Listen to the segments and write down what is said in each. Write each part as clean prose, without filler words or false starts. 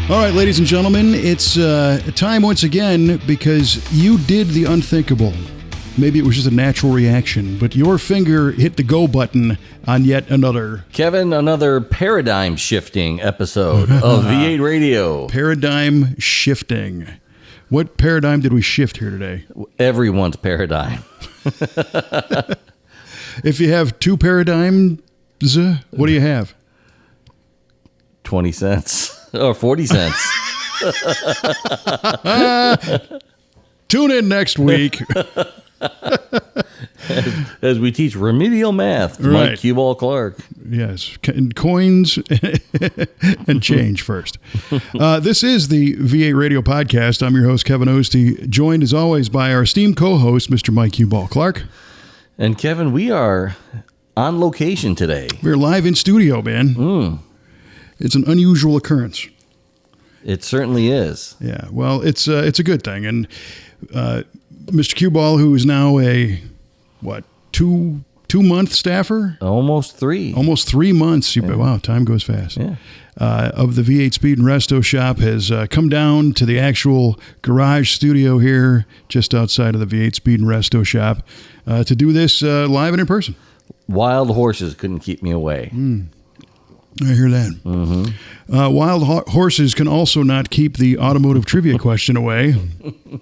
All right, ladies and gentlemen, it's time once again because you did the unthinkable. Maybe it was just a natural reaction, but your finger hit the go button on yet another. Kevin, another paradigm-shifting episode of V8 Radio. Paradigm shifting. What paradigm did we shift here today? Everyone's paradigm. If you have two paradigms, what do you have? 20 cents. Or 40 cents. Tune in next week. as we teach remedial math to Right. Mike Q-Ball Clarke. Yes, coins and change first. This is the V8 Radio Podcast. I'm your host, Kevin Oeste, joined as always by our esteemed co-host, Mr. Mike Q-Ball Clarke. And Kevin, we are on location today. We're live in studio, man. It's an unusual occurrence. It certainly is. Yeah, well, it's a good thing. And Mr. Q-Ball, who is now a, 2-month staffer? Almost 3. Almost 3 months. Yeah. Wow, time goes fast. Yeah. Of the V8 Speed and Resto shop has come down to the actual garage studio here just outside of the V8 Speed and Resto shop to do this live and in person. Wild horses couldn't keep me away. I hear that. Mm-hmm. Wild horses can also not keep the automotive trivia question away.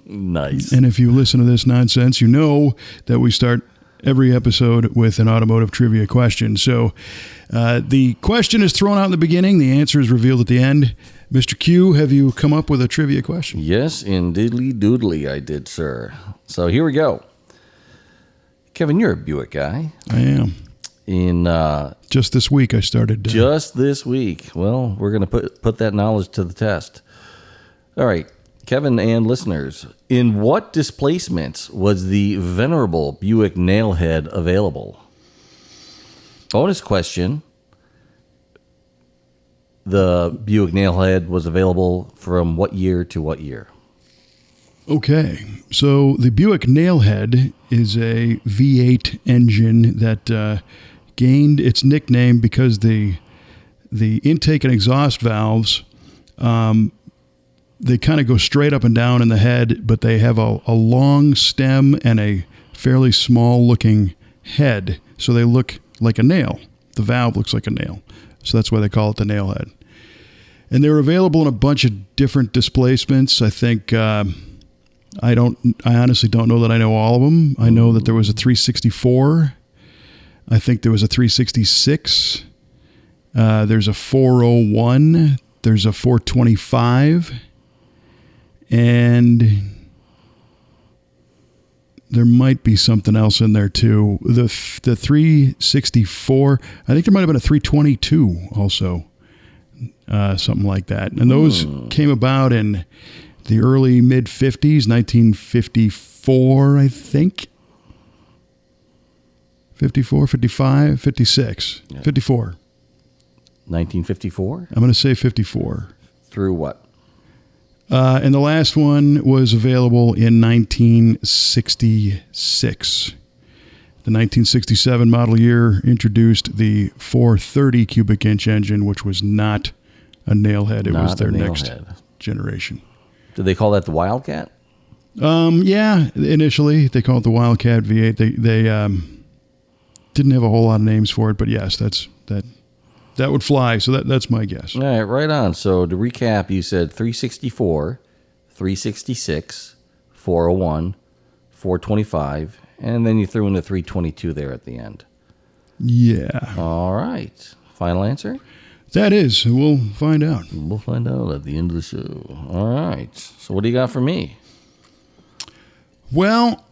Nice. And if you listen to this nonsense, you know that we start every episode with an automotive trivia question. So the question is thrown out in the beginning. The answer is revealed at the end. Mr. Q, have you come up with a trivia question? Yes, in diddly doodly I did, sir. So here we go. Kevin, you're a Buick guy. I am. Just this week I started. Just this week. Well, we're going to put that knowledge to the test. All right, Kevin and listeners, in what displacements was the venerable Buick Nailhead available? Bonus question. The Buick Nailhead was available from what year to what year? Okay, so the Buick Nailhead is a V8 engine that gained its nickname because the intake and exhaust valves, they kind of go straight up and down in the head, but they have a long stem and a fairly small looking head. So they look like a nail. The valve looks like a nail. So that's why they call it the Nailhead. And they're available in a bunch of different displacements. I think, I honestly don't know that I know all of them. I know that there was a 364. I think there was a 366. There's a 401. There's a 425. And there might be something else in there too. The 364, I think there might have been a 322 also. Something like that. And those came about in the early mid-50s, 1954, I think. 54, 55, 56, yeah. 54. 1954? I'm going to say 54. Through what? And the last one was available in 1966. The 1967 model year introduced the 430 cubic inch engine, which was not a Nailhead. It was their next generation. Did they call that the Wildcat? Yeah, initially they called it the Wildcat V8. They didn't have a whole lot of names for it, but yes, that would fly. So that's my guess. All right, right on. So to recap, you said 364, 366, 401, 425, and then you threw in the 322 there at the end. Yeah. All right. Final answer? That is. We'll find out. We'll find out at the end of the show. All right. So what do you got for me? Well,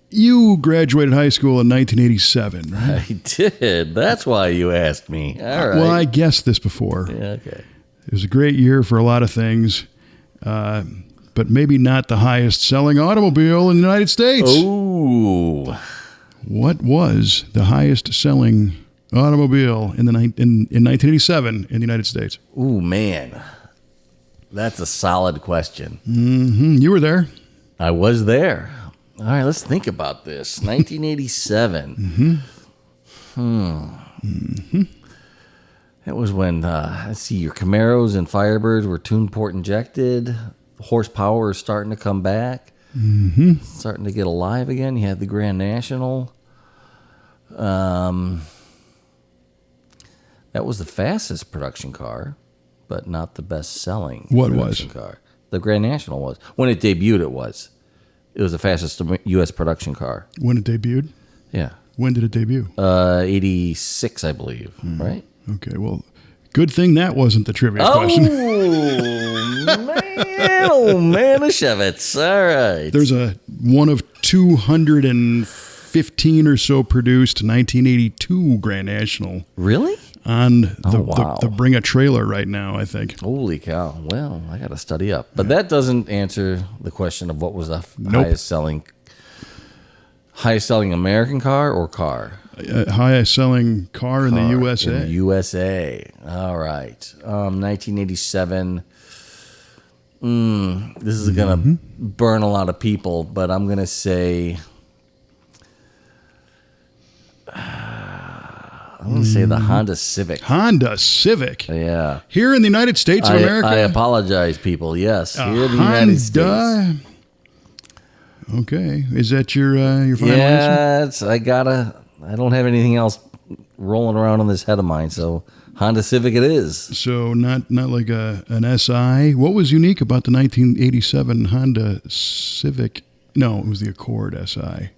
you graduated high school in 1987, right? I did. That's why you asked me. All right. Well, I guessed this before. Yeah, okay. It was a great year for a lot of things, but maybe not the highest selling automobile in the United States. Oh. What was the highest selling automobile in 1987 in the United States? Ooh, man. That's a solid question. Mm-hmm. You were there. I was there. All right, let's think about this. 1987. That was when, let's see, your Camaros and Firebirds were tuned port injected. Horsepower is starting to come back. Mm-hmm. Starting to get alive again. You had the Grand National. That was the fastest production car, but not the best-selling production car. The Grand National was. When it debuted, it was. It was the fastest U.S. production car. When it debuted? Yeah. When did it debut? 86, I believe, right? Okay, well, good thing that wasn't the trivia question. Oh, man, a Chevette. All right. There's one of 215 or so produced 1982 Grand National. Really? On the Bring a Trailer right now, I think. Holy cow. Well, I got to study up. But that doesn't answer the question of what was the highest selling American car or car? Highest selling car in the USA. In the USA. All right. 1987. This is going to burn a lot of people, but I'm going to say... I'm going to say the Honda Civic. Honda Civic? Yeah. Here in the United States of America? I apologize, people. Yes, here in the United States. Okay. Is that your final answer? Yeah, I don't have anything else rolling around on this head of mine, so Honda Civic it is. So not like an SI. What was unique about the 1987 Honda Civic? No, it was the Accord SI.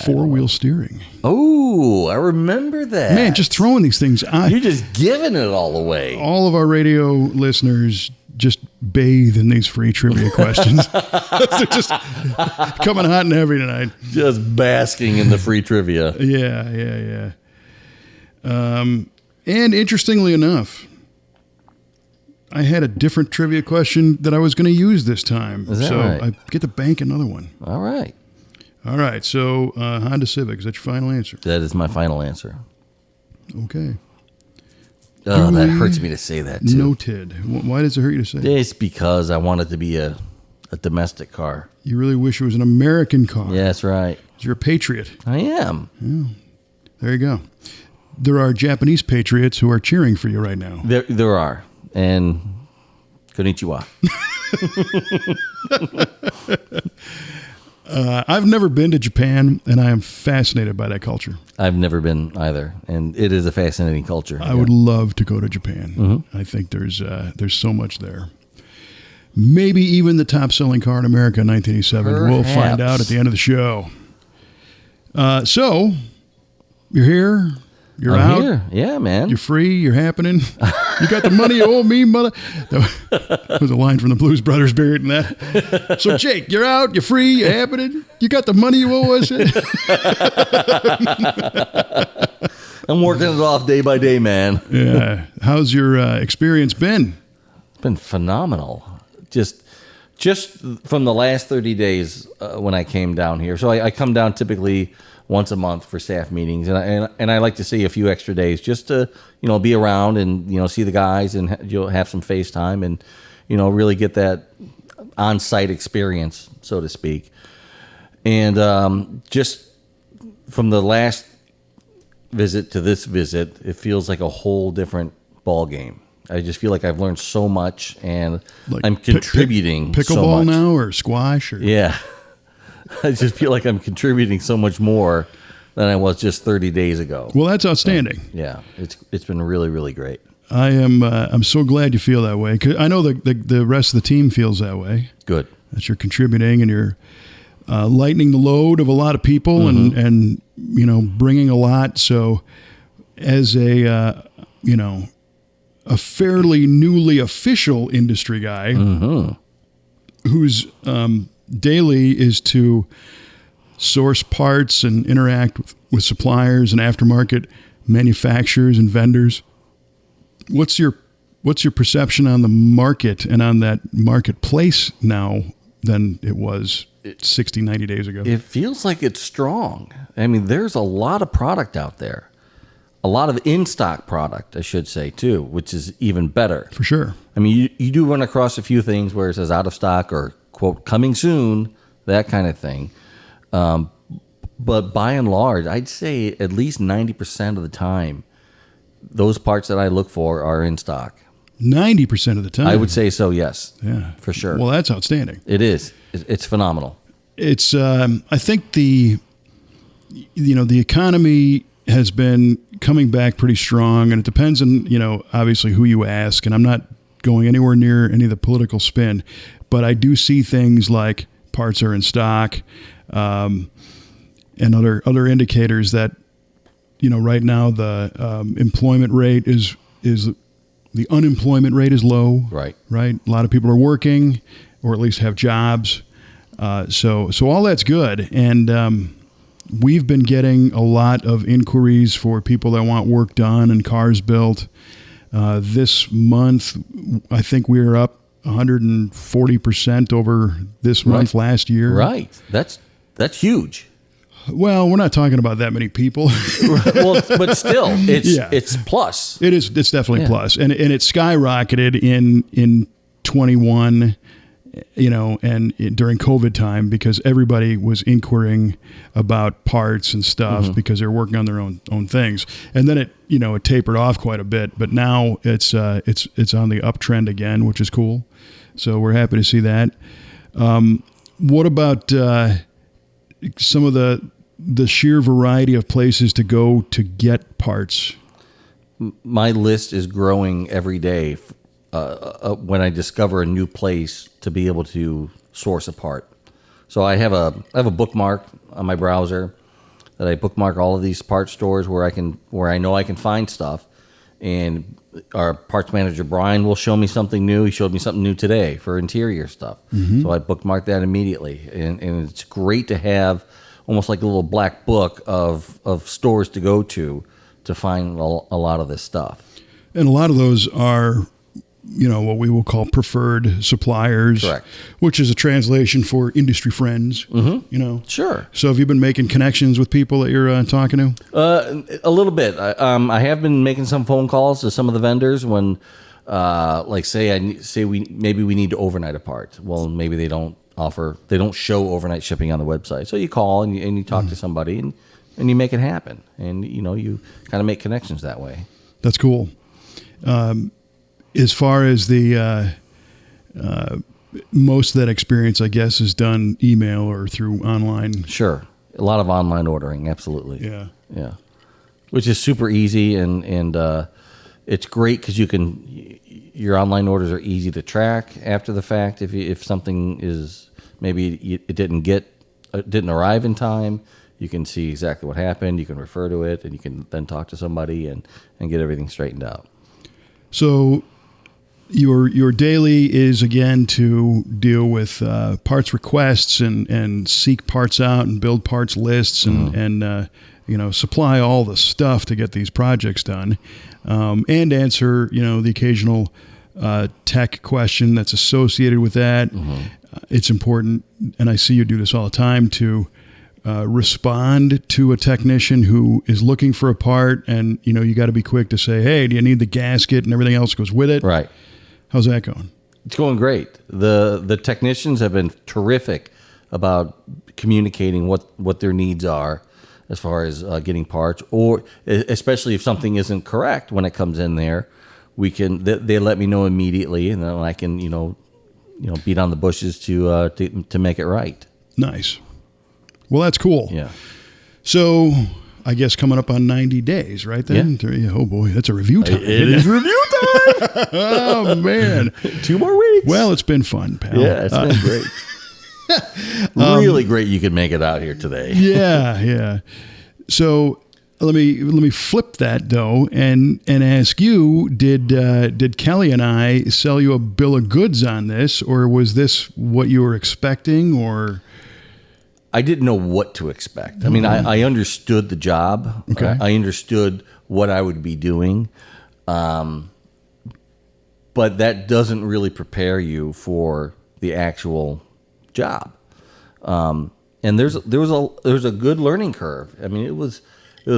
Four-wheel steering. Oh, I remember that. Man, just throwing these things on. You're just giving it all away. All of our radio listeners just bathe in these free trivia questions. They're just coming hot and heavy tonight. Just basking in the free trivia. Yeah. And interestingly enough, I had a different trivia question that I was going to use this time. Is that right? I get to bank another one. All right. So Honda Civic, is that your final answer? That is my final answer. Okay. Oh, that hurts me to say that, too. Noted. Why does it hurt you to say that? It's because I want it to be a domestic car. You really wish it was an American car. Yeah, that's right. You're a patriot. I am. Yeah. There you go. There are Japanese patriots who are cheering for you right now. There are. And konnichiwa. I've never been to Japan, and I am fascinated by that culture. I've never been either, and it is a fascinating culture. I would love to go to Japan. Mm-hmm. I think there's so much there. Maybe even the top-selling car in America in 1987. Perhaps. We'll find out at the end of the show. So, you're here. You're out. Here. Yeah, man. You're free. You're happening. You got the money you owe me, mother. That was a line from the Blues Brothers buried in that. So, Jake, you're out. You're free. You're happening. You got the money you owe us. I'm working it off day by day, man. Yeah. How's your experience been? It's been phenomenal. Just from the last 30 days when I came down here. So I come down typically once a month for staff meetings, and I like to see a few extra days just to be around and see the guys and have some FaceTime and really get that on-site experience, so to speak. And just from the last visit to this visit, it feels like a whole different ball game. I just feel like I've learned so much, and like I'm contributing pickleball so much now, or squash, or yeah. I just feel like I'm contributing so much more than I was just 30 days ago. Well, that's outstanding. So, yeah, it's been really, really great. I'm so glad you feel that way, 'cause I know the rest of the team feels that way. Good. That you're contributing and you're lightening the load of a lot of people, mm-hmm. and bringing a lot. So as a fairly newly official industry guy, mm-hmm. whose daily is to source parts and interact with suppliers and aftermarket manufacturers and vendors, what's your perception on the market and on that marketplace now than it was 60, 90 days ago? It feels like it's strong. I mean, there's a lot of product out there. A lot of in-stock product, I should say, too, which is even better. For sure. I mean, you do run across a few things where it says out of stock or, quote, coming soon, that kind of thing. But by and large, I'd say at least 90% of the time, those parts that I look for are in stock. 90% of the time. I would say so, yes. Yeah. For sure. Well, that's outstanding. It is. It's phenomenal. It's, I think the economy has been coming back pretty strong, and it depends on, obviously who you ask, and I'm not going anywhere near any of the political spin, but I do see things like parts are in stock, and other indicators that, right now the employment rate is the unemployment rate is low. Right. Right. A lot of people are working, or at least have jobs. So all that's good. And we've been getting a lot of inquiries for people that want work done and cars built. This month, I think we are up 140% over this month last year. Right. That's huge. Well, we're not talking about that many people. Well, but still, it's plus. It is. It's definitely plus, and it skyrocketed in 21. And during COVID time, because everybody was inquiring about parts and stuff because they're working on their own things, and then it tapered off quite a bit. But now it's on the uptrend again, which is cool. So we're happy to see that. What about some of the sheer variety of places to go to get parts? My list is growing every day. When I discover a new place to be able to source a part. So I have a bookmark on my browser that I bookmark all of these parts stores where I know I can find stuff. And our parts manager, Brian, will show me something new. He showed me something new today for interior stuff. So I bookmark that immediately. And it's great to have almost like a little black book of stores to go to find a lot of this stuff. And a lot of those are, what we will call preferred suppliers. Correct. Which is a translation for industry friends. Sure. So have you been making connections with people that you're talking to? A little bit. I have been making some phone calls to some of the vendors when, say we need to overnight a part. Well, maybe they don't show overnight shipping on the website. So you call and you talk to somebody and you make it happen. And, you kind of make connections that way. That's cool. As far as the most of that experience, I guess, is done email or through online. Sure. A lot of online ordering. Absolutely. Yeah. Which is super easy. And it's great because your online orders are easy to track after the fact. If something is, maybe it didn't arrive in time, you can see exactly what happened. You can refer to it and you can then talk to somebody and get everything straightened out. So your daily is, again, to deal with parts requests and seek parts out and build parts lists and supply all the stuff to get these projects done, and answer the occasional tech question that's associated with that. It's important, and I see you do this all the time, to respond to a technician who is looking for a part, and you got to be quick to say, hey, do you need the gasket and everything else that goes with it? Right. How's that going? It's going great. The technicians have been terrific about communicating what their needs are as far as getting parts, or especially if something isn't correct when it comes in there. They let me know immediately, and then I can beat on the bushes to make it right. Nice. Well, that's cool. Yeah. So I guess coming up on 90 days, right then? Yeah. Oh, boy, that's a review time. It is review time. Oh, man. 2 more weeks. Well, it's been fun, pal. Yeah, it's been great. Really great you could make it out here today. Yeah. So let me flip that, though, and ask you, did Kelle and I sell you a bill of goods on this, or was this what you were expecting, or... I didn't know what to expect. I mean, I understood the job. Okay. I understood what I would be doing. But that doesn't really prepare you for the actual job. And there was a good learning curve. I mean, it was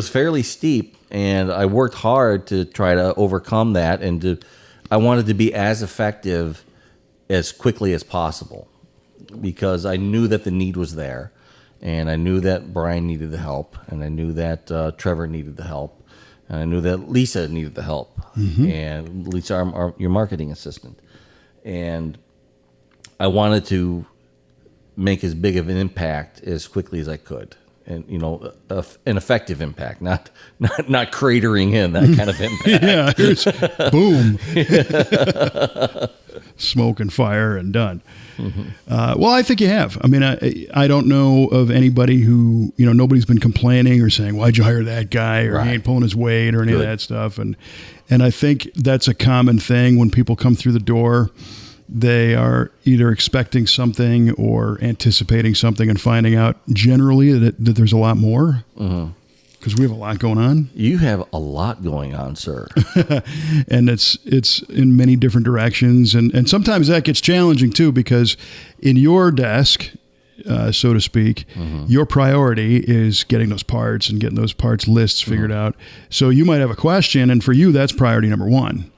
fairly steep, and I worked hard to try to overcome that, and I wanted to be as effective as quickly as possible, because I knew that the need was there. And I knew that Brian needed the help, and I knew that Trevor needed the help. And I knew that Lisa needed the help, and Lisa, your marketing assistant. And I wanted to make as big of an impact as quickly as I could. And, an effective impact, not cratering in, that kind of impact. Yeah, here's boom. Smoke and fire and done. Well, I think you have. I mean, I don't know of anybody who, nobody's been complaining or saying, why'd you hire that guy? Or he ain't pulling his weight or any of that stuff. And I think that's a common thing when people come through the door. They are either expecting something or anticipating something and finding out generally that there's a lot more. Because we have a lot going on. You have a lot going on, sir. And it's in many different directions. And sometimes that gets challenging, too, because in your desk, so to speak, your priority is getting those parts and getting those parts lists figured out. So you might have a question, and for you, that's priority number one.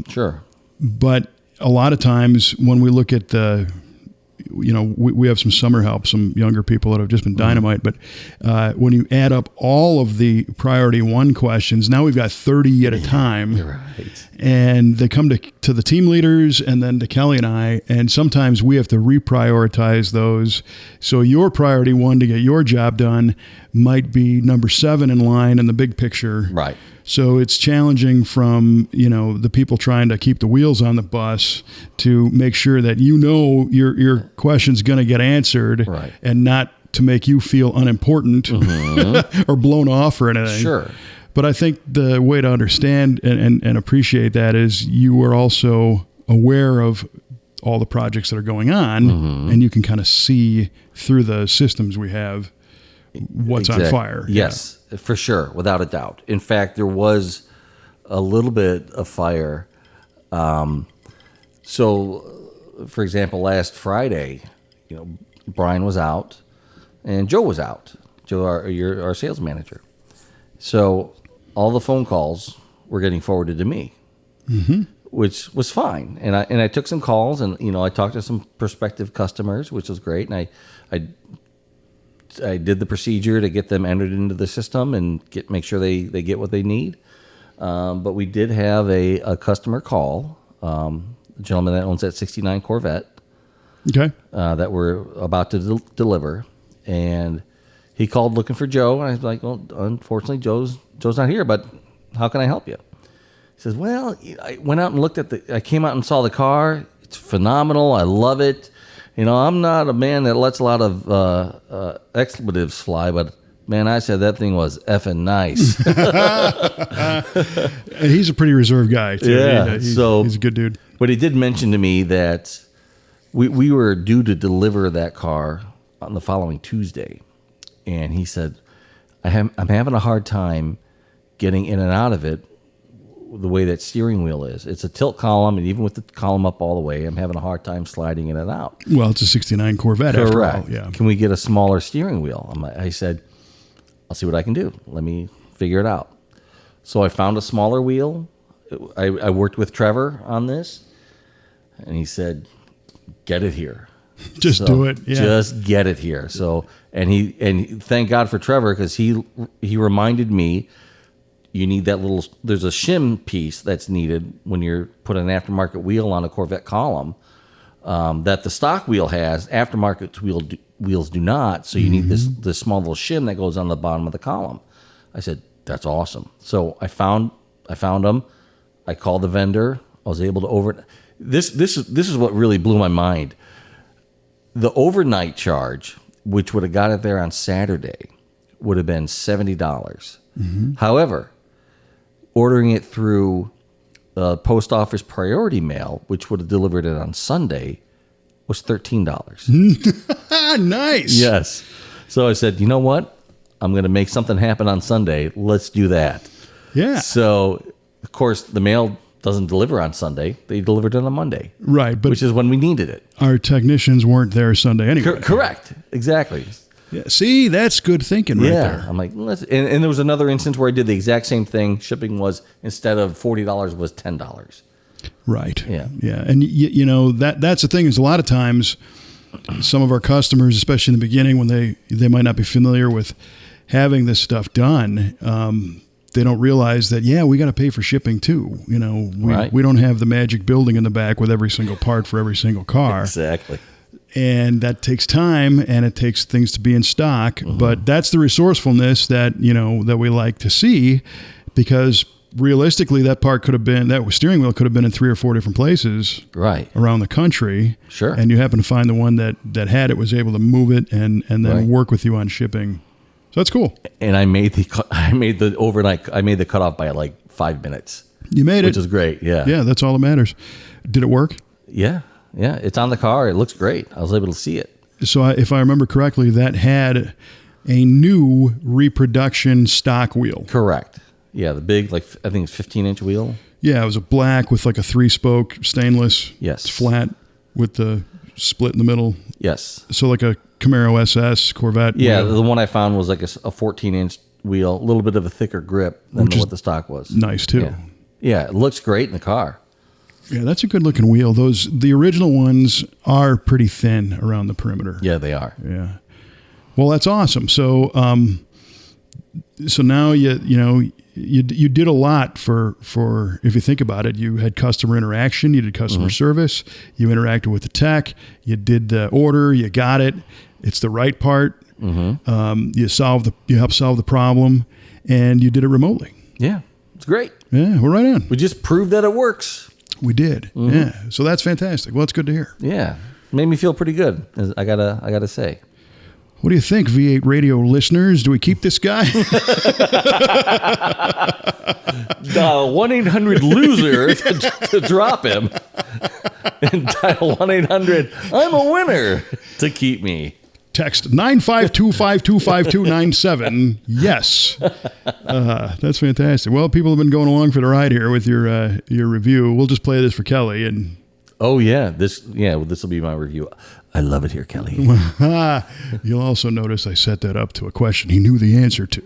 Sure. But a lot of times when we look at the, we have some summer help, some younger people that have just been dynamite. But when you add up all of the priority one questions, now we've got 30 at a time. You're right. And they come to the team leaders and then to Kelle and I. And sometimes we have to reprioritize those. So your priority one to get your job done might be number 7 in line in the big picture. Right. So it's challenging from, the people trying to keep the wheels on the bus to make sure that your question's going to get answered, right, and not to make you feel unimportant or blown off or anything. Sure. But I think the way to understand and appreciate that is you are also aware of all the projects that are going on, and you can kind of see through the systems we have what's on fire. Yes. For sure, without a doubt. In fact, there was a little bit of fire. So, for example, last Friday, Brian was out and Joe was out. Joe, our sales manager. So all the phone calls were getting forwarded to me, which was fine. And I took some calls, and I talked to some prospective customers, which was great. And I did the procedure to get them entered into the system and make sure they get what they need. But we did have a customer call, a gentleman that owns that 69 Corvette, that we're about to deliver. And he called looking for Joe. And I was like, well, unfortunately, Joe's not here, but how can I help you? He says, well, I went out and I came out and saw the car. It's phenomenal. I love it. I'm not a man that lets a lot of expletives fly, but man, I said that thing was effing nice. And he's a pretty reserved guy, too. Yeah, he's a good dude. But he did mention to me that we were due to deliver that car on the following Tuesday. And he said, I'm having a hard time getting in and out of it the way that steering wheel is. It's a tilt column, and even with the column up all the way, I'm having a hard time sliding in and out. Well, it's a 69 Corvette after all. Yeah. Can we get a smaller steering wheel? I said, I'll see what I can do. Let me figure it out. So I found a smaller wheel. I worked with Trevor on this, and he said, get it here. Just do it. Yeah. Just get it here. So, and thank God for Trevor, because he reminded me, you need that there's a shim piece that's needed when you're putting an aftermarket wheel on a Corvette column, that the stock wheel has. Aftermarket wheels do not. So you need this small little shim that goes on the bottom of the column. I said, that's awesome. So I found them. I called the vendor. I was able to this is what really blew my mind. The overnight charge, which would have got it there on Saturday, would have been $70. However, ordering it through post office priority mail, which would have delivered it on Sunday, was $13. Nice. Yes. So I said, you know what? I'm going to make something happen on Sunday. Let's do that. Yeah. So, of course, the mail doesn't deliver on Sunday. They delivered it on Monday. Right. Which is when we needed it. Our technicians weren't there Sunday anyway. Correct. Exactly. Yeah. See, that's good thinking right there. I'm like, and there was another instance where I did the exact same thing. Shipping was, instead of $40, was $10. Right. Yeah. Yeah. And that's the thing, is a lot of times some of our customers, especially in the beginning when they might not be familiar with having this stuff done, they don't realize that, we got to pay for shipping too. Right. We don't have the magic building in the back with every single part for every single car. Exactly. And that takes time, and it takes things to be in stock. Mm-hmm. But that's the resourcefulness that we like to see, because realistically, that steering wheel could have been in 3 or 4 different places, right, around the country. Sure. And you happen to find the one that had it, was able to move it and then work with you on shipping. So that's cool. And I made the cutoff by like 5 minutes. You made it, which is great. Yeah. Yeah, that's all that matters. Did it work? Yeah. Yeah. It's on the car. It looks great. I was able to see it. So if I remember correctly, that had a new reproduction stock wheel. Correct. Yeah. The big, I think it's 15-inch wheel. Yeah. It was a black with like a 3-spoke stainless. Yes. It's flat with the split in the middle. Yes. So like a Camaro SS Corvette. Yeah, wheel. the one I found was like a 14-inch wheel, a little bit of a thicker grip than what the stock was. Nice too. Yeah, it looks great in the car. Yeah, that's a good looking wheel. The original ones are pretty thin around the perimeter. Yeah, they are. Yeah. Well, that's awesome. So, so now you did a lot for if you think about it. You had customer interaction, you did customer service, you interacted with the tech, you did the order, you got it. It's the right part. Mm-hmm. You helped solve the problem, and you did it remotely. Yeah, it's great. Yeah, we're right on. We just proved that it works. We did. Mm-hmm. Yeah. So that's fantastic. Well, it's good to hear. Yeah. Made me feel pretty good, I gotta say. What do you think, V8 radio listeners? Do we keep this guy? 1-800-loser to drop him. And dial 1-800 I'm a winner to keep me. Text 952525297. Yes. That's fantastic. Well, people have been going along for the ride here with your review. We'll just play this for Kelle. And oh yeah, this will be my review. I love it here, Kelle. You'll also notice I set that up to a question he knew the answer to.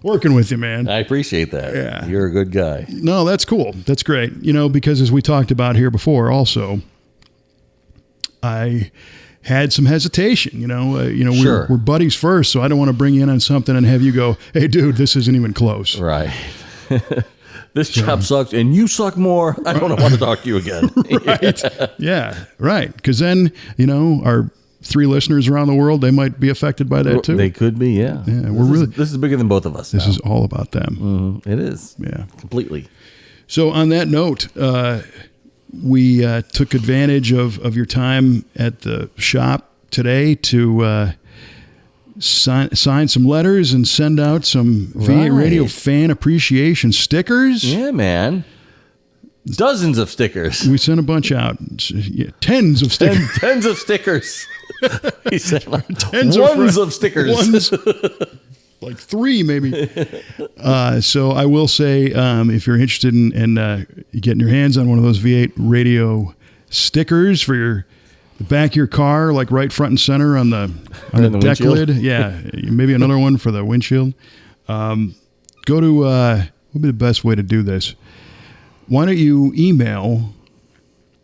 Working with you, man. I appreciate that. Yeah. You're a good guy. No, that's cool. That's great. Because as we talked about here before also, I had some hesitation, Sure. we're buddies first, so I don't want to bring you in on something and have you go, hey dude, this isn't even close. Right. This job sucks and you suck more. I don't want to talk to you again. Right. Yeah. Right. Because then, our 3 listeners around the world, they might be affected by that too. They could be. Yeah. Yeah. This is bigger than both of us. This is all about them. Mm-hmm. It is. Yeah. Completely. So on that note, we took advantage of your time at the shop today to sign some letters and send out some V8 Radio fan appreciation stickers. Yeah, man. Dozens of stickers. We sent a bunch out. Yeah, tens of stickers. Tens of stickers. He said ones of stickers. Ones. Like 3 maybe. So I will say, if you're interested in getting your hands on one of those V8 radio stickers for the back of your car, like right front and center on the deck windshield lid. Yeah. Maybe another one for the windshield. Go to, what would be the best way to do this? Why don't you email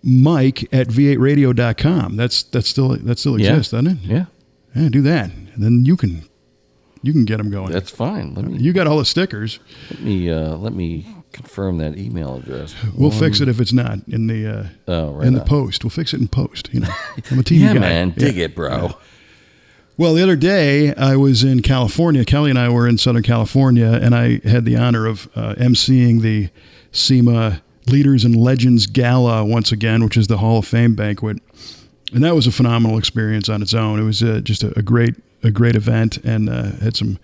Mike at v8radio.com. That still exists, doesn't it? Yeah. Yeah, do that. And then you can get them going. That's fine. You got all the stickers. Let me confirm that email address. We'll fix it if it's not in the the post. We'll fix it in post. I'm a TV guy. Man, dig it, bro. Yeah. Well, the other day I was in California. Kelle and I were in Southern California, and I had the honor of emceeing the SEMA Leaders and Legends Gala once again, which is the Hall of Fame banquet. And that was a phenomenal experience on its own. It was just a great event, and had some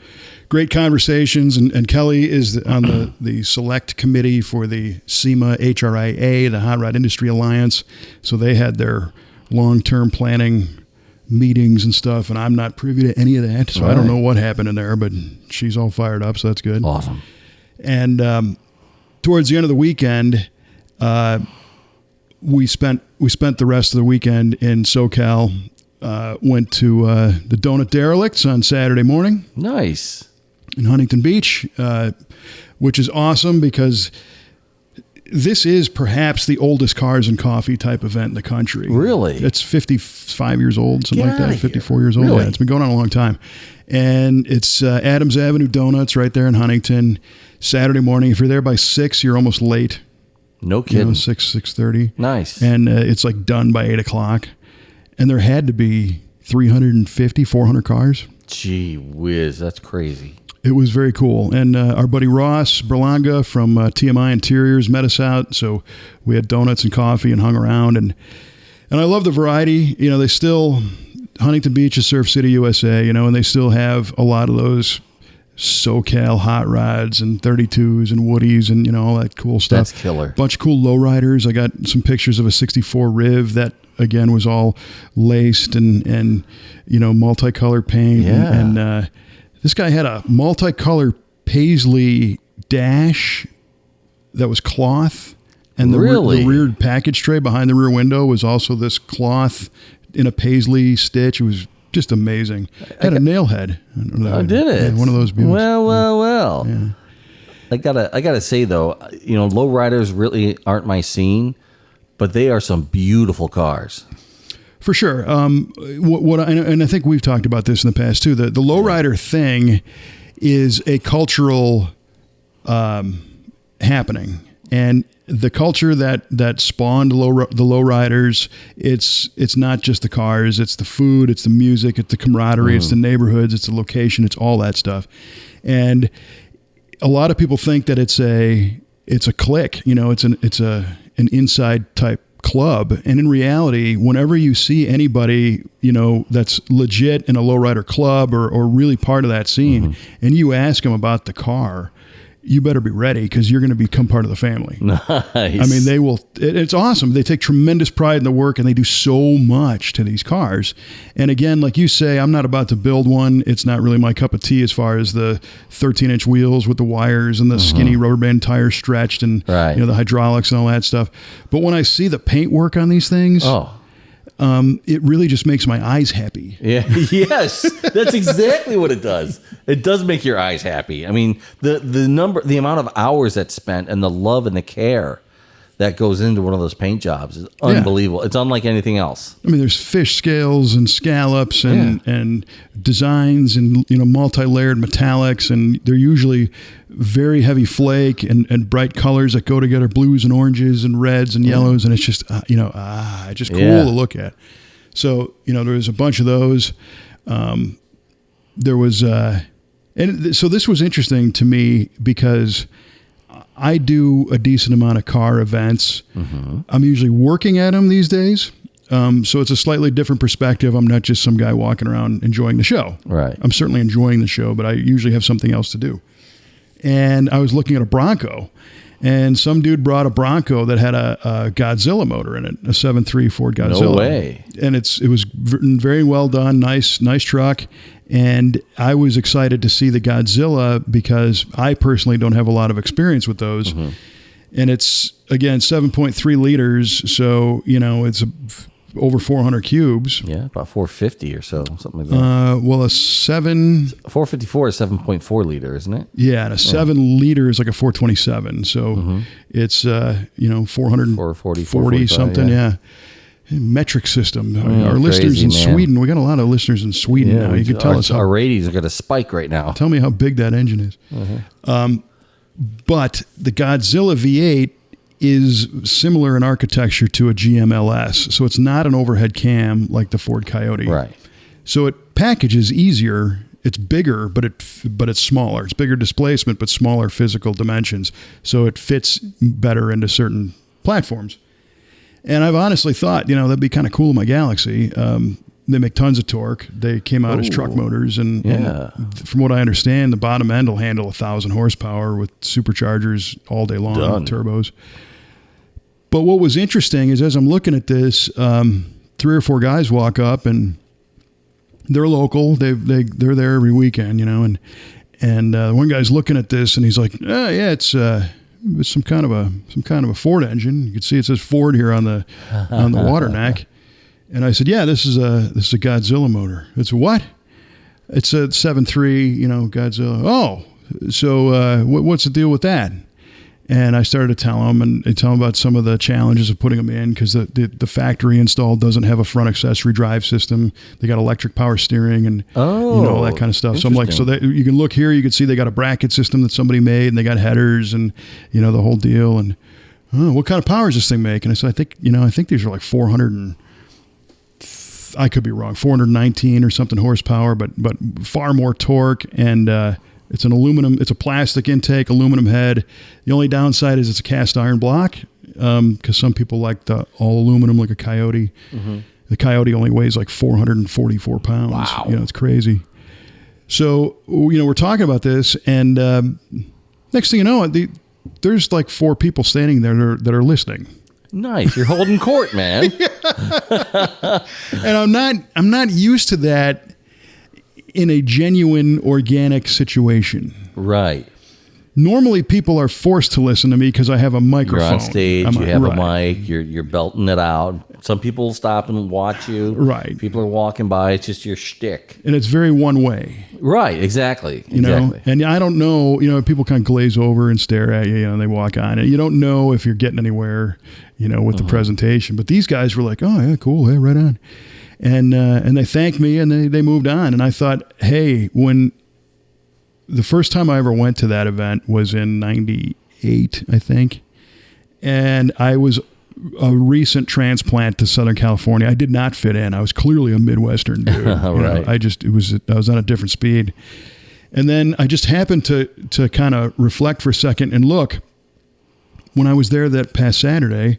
great conversations. And Kelle is on the select committee for the SEMA HRIA, the Hot Rod Industry Alliance. So they had their long-term planning meetings and stuff, and I'm not privy to any of that. So I don't know what happened in there, but she's all fired up, so that's good. Awesome. And towards the end of the weekend, we spent the rest of the weekend in SoCal. Went to the Donut Derelicts on Saturday morning. Nice. In Huntington Beach, which is awesome because this is perhaps the oldest cars and coffee type event in the country. Really? It's 55 years old, something Get like that. outta 54 years old. Really? Yeah, it's been going on a long time. And it's Adams Avenue Donuts right there in Huntington. Saturday morning. If you're there by 6, you're almost late. No kidding. 6:30. Nice. And it's like done by 8 o'clock. And there had to be 350, 400 cars. Gee whiz, that's crazy. It was very cool. And our buddy Ross Berlanga from TMI Interiors met us out. So we had donuts and coffee and hung around. And I love the variety. You know, they still, Huntington Beach is Surf City, USA, you know, and they still have a lot of those SoCal hot rods and 32s and Woodies and, you know, all that cool stuff. That's killer. Bunch of cool lowriders. I got some pictures of a 64 Riv that, again, was all laced and you know, multicolored paint. Yeah. And this guy had a multicolor paisley dash that was cloth. And the rear package tray behind the rear window was also this cloth in a paisley stitch. It was just amazing. Had a nail head. Oh, did it? Yeah, one of those beauties. Well. Yeah. I gotta say though, you know, lowriders really aren't my scene, but they are some beautiful cars. For sure. And I think we've talked about this in the past too. The lowrider thing is a cultural happening, and the culture that spawned the lowriders. It's not just the cars. It's the food. It's the music. It's the camaraderie. It's the neighborhoods. It's the location. It's all that stuff. And a lot of people think that it's a clique. You know, it's an inside type club. And in reality, whenever you see anybody, you know, that's legit in a lowrider club or really part of that scene, and you ask them about the car, you better be ready because you're going to become part of the family. Nice. I mean, they will. It's awesome. They take tremendous pride in the work, and they do so much to these cars. And again, like you say, I'm not about to build one. It's not really my cup of tea as far as the 13-inch wheels with the wires and the skinny rubber band tires stretched and you know, the hydraulics and all that stuff. But when I see the paint work on these things, it really just makes my eyes happy. Yeah. Yes, that's exactly what it does. It does make your eyes happy. I mean, the amount of hours that's spent and the love and the care that goes into one of those paint jobs is unbelievable. It's unlike anything else. I mean, there's fish scales and scallops and designs and, you know, multi-layered metallics, and they're usually very heavy flake and bright colors that go together, blues and oranges and reds and yellows, and it's just just cool to look at. So, you know, there was a bunch of those. There was so this was interesting to me because I do a decent amount of car events. I'm usually working at them these days. So it's a slightly different perspective. I'm not just some guy walking around enjoying the show. Right. I'm certainly enjoying the show, but I usually have something else to do. And I was looking at a Bronco, and some dude brought a Bronco that had a Godzilla motor in it, a 7.3 Ford Godzilla. No way. And it was very well done, nice truck. And I was excited to see the Godzilla because I personally don't have a lot of experience with those. And it's, again, 7.3 liters. So, you know, it's over 400 cubes. Yeah, about 450 or so, something like that. Well, a 454 is 7.4 liter, isn't it? Yeah, and a 7 liter is like a 427. So it's, 440 something. Yeah. Metric system. I mean, our listeners in Sweden, we got a lot of listeners in Sweden now. You can tell us our ratings are going to spike right now. Tell me how big that engine is. But the Godzilla V8 is similar in architecture to a GMLS. So it's not an overhead cam like the Ford Coyote. Right. So it packages easier. It's bigger, but it's smaller. It's bigger displacement, but smaller physical dimensions. So it fits better into certain platforms. And I've honestly thought, you know, that'd be kind of cool in my Galaxy. They make tons of torque. They came out as truck motors. And from what I understand, the bottom end will handle 1,000 horsepower with superchargers all day long, turbos. But what was interesting is as I'm looking at this, 3 or 4 guys walk up and they're local. They're there every weekend, you know, and one guy's looking at this and he's like, it's some kind of a Ford engine. You can see it says Ford here on the water neck. And I said, yeah, this is a Godzilla motor. It's what? It's a 7.3, you know, Godzilla. Oh, so what's the deal with that? And I started to tell them and tell them about some of the challenges of putting them in because the factory installed doesn't have a front accessory drive system. They got electric power steering and all that kind of stuff. So I'm like, you can look here, you can see they got a bracket system that somebody made, and they got headers and the whole deal. And what kind of power does this thing make? And I said, I think these are like 400 and I could be wrong, 419 or something horsepower, but far more torque and. It's a plastic intake, aluminum head. The only downside is it's a cast iron block because some people like the all aluminum like a Coyote. Mm-hmm. The Coyote only weighs like 444 pounds. Wow. It's crazy. So, we're talking about this and next thing you know, there's like 4 people standing there that are listening. Nice. You're holding court, man. And I'm not used to that in a genuine organic situation. Right. Normally people are forced to listen to me because I have a microphone. You're on stage, you have a mic, you're belting it out. Some people will stop and watch you. Right. People are walking by, it's just your shtick. And it's very one way. Right, exactly. And I don't know, people kind of glaze over and stare at you, and they walk on. And you don't know if you're getting anywhere, with the presentation. But these guys were like, oh, yeah, cool, yeah, right on. And they thanked me and they moved on. And I thought, hey, when the first time I ever went to that event was in 98, I think. And I was a recent transplant to Southern California. I did not fit in. I was clearly a Midwestern dude. Right. I was on a different speed. And then I just happened to kind of reflect for a second and look, when I was there that past Saturday,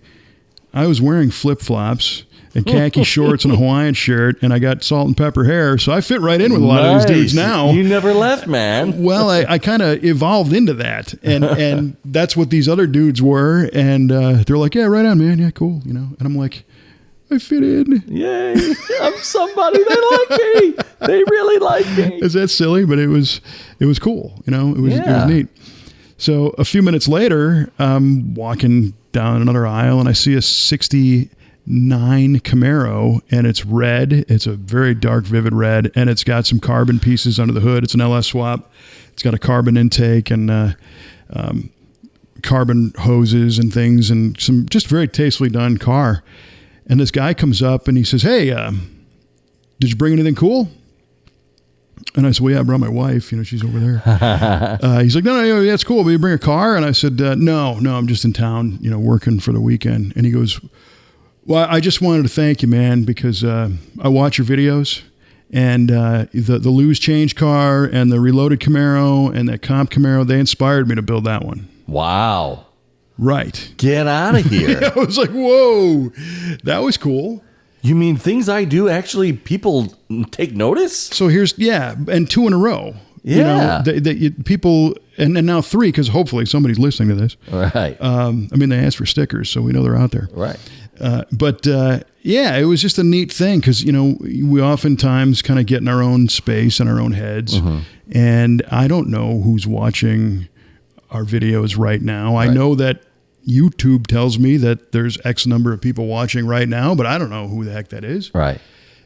I was wearing flip-flops and khaki shorts and a Hawaiian shirt, and I got salt and pepper hair, so I fit right in with a lot of these dudes now. You never left, man. Well, I kind of evolved into that, and that's what these other dudes were, and they're like, yeah, right on, man, yeah, cool, And I'm like, I fit in. Yay, I'm somebody. They like me. They really like me. Is that silly? But it was cool, it was neat. So a few minutes later, I'm walking down another aisle, and I see a 69 Camaro, and it's red. It's a very dark, vivid red, and it's got some carbon pieces under the hood. It's an LS swap. It's got a carbon intake and carbon hoses and things, and some just very tastefully done car. And this guy comes up and he says, hey, did you bring anything cool? And I said, well, yeah, I brought my wife. She's over there. He's like, no, yeah, it's cool. But you bring a car? And I said, no, I'm just in town, working for the weekend. And he goes, well, I just wanted to thank you, man, because I watch your videos, and the lose change car and the reloaded Camaro and that comp Camaro, they inspired me to build that one. Wow. Right. Get out of here. I was like, whoa, that was cool. You mean things I do actually people take notice? So and 2 in a row. Yeah. People, and now 3, because hopefully somebody's listening to this. Right. They asked for stickers, so we know they're out there. Right. But it was just a neat thing because, we oftentimes kind of get in our own space and our own heads. Mm-hmm. And I don't know who's watching our videos right now. Right. I know that YouTube tells me that there's X number of people watching right now, but I don't know who the heck that is. Right.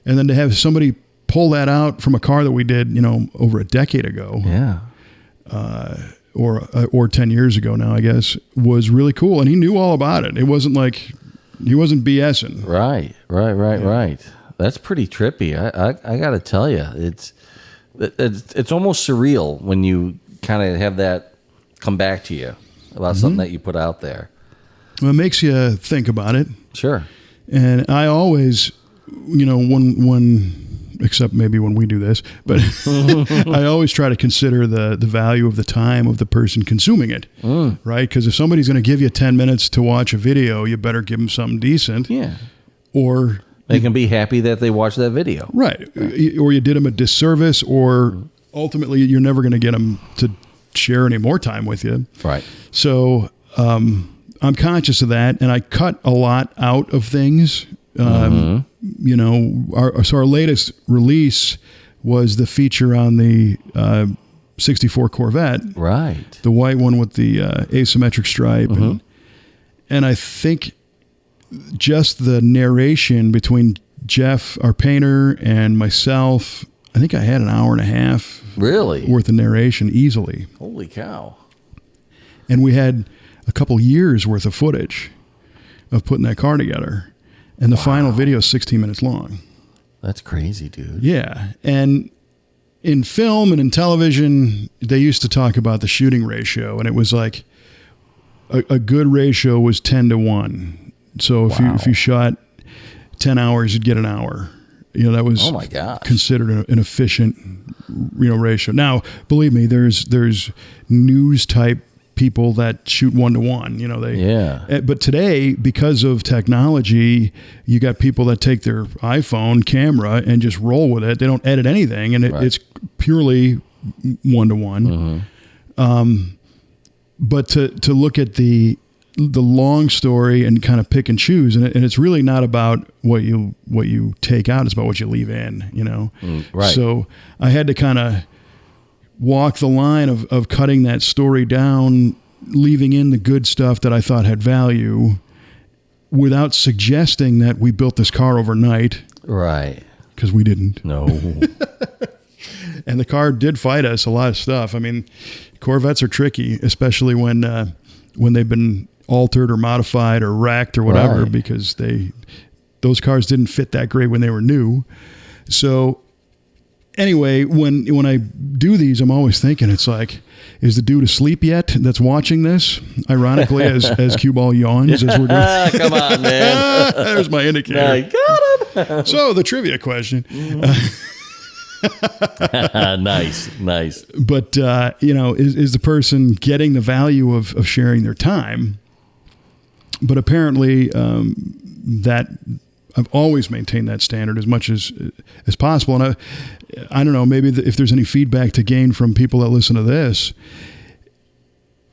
And then to have somebody pull that out from a car that we did, over a decade ago. Yeah. Or 10 years ago now, I guess, was really cool. And he knew all about it. It wasn't like he wasn't BSing. Right. That's pretty trippy. I got to tell you, it's almost surreal when you kind of have that come back to you about something that you put out there. Well, it makes you think about it. Sure. And I always, except maybe when we do this, but I always try to consider the value of the time of the person consuming it, right? Because if somebody's going to give you 10 minutes to watch a video, you better give them something decent. Yeah. Or they can be happy that they watched that video. Right. Or you did them a disservice, or ultimately you're never going to get them to share any more time with you. Right. So I'm conscious of that, and I cut a lot out of things. Our latest release was the feature on the 64 Corvette. Right. The white one with the asymmetric stripe. And I think just the narration between Jeff, our painter, and myself, I think I had an hour and a half really worth of narration easily. Holy cow. And we had a couple years worth of footage of putting that car together. And the final video is 16 minutes long. That's crazy, dude. Yeah. And in film and in television, they used to talk about the shooting ratio, and it was like a good ratio was 10-1. So if you shot 10 hours, you'd get an hour. That was considered an efficient, ratio. Now, believe me, there's news type people that shoot 1-to-1. But today, because of technology, you got people that take their iPhone camera and just roll with it. They don't edit anything, and it's purely 1-to-1. But to look at the long story and kind of pick and choose, and it's really not about what you take out; it's about what you leave in. Right. So I had to kind of walk the line of cutting that story down, leaving in the good stuff that I thought had value, without suggesting that we built this car overnight. Right. Because we didn't. No. And the car did fight us a lot of stuff. I mean, Corvettes are tricky, especially when they've been altered or modified or wrecked or whatever, because those cars didn't fit that great when they were new. So anyway, when I do these, I'm always thinking, it's like, is the dude asleep yet that's watching this? Ironically, as Cue Ball yawns as we're doing. Come on, man. There's my indicator. I got him. So the trivia question. Nice. But, is the person getting the value of sharing their time? But apparently that I've always maintained that standard as much as possible. And I don't know, maybe if there's any feedback to gain from people that listen to this,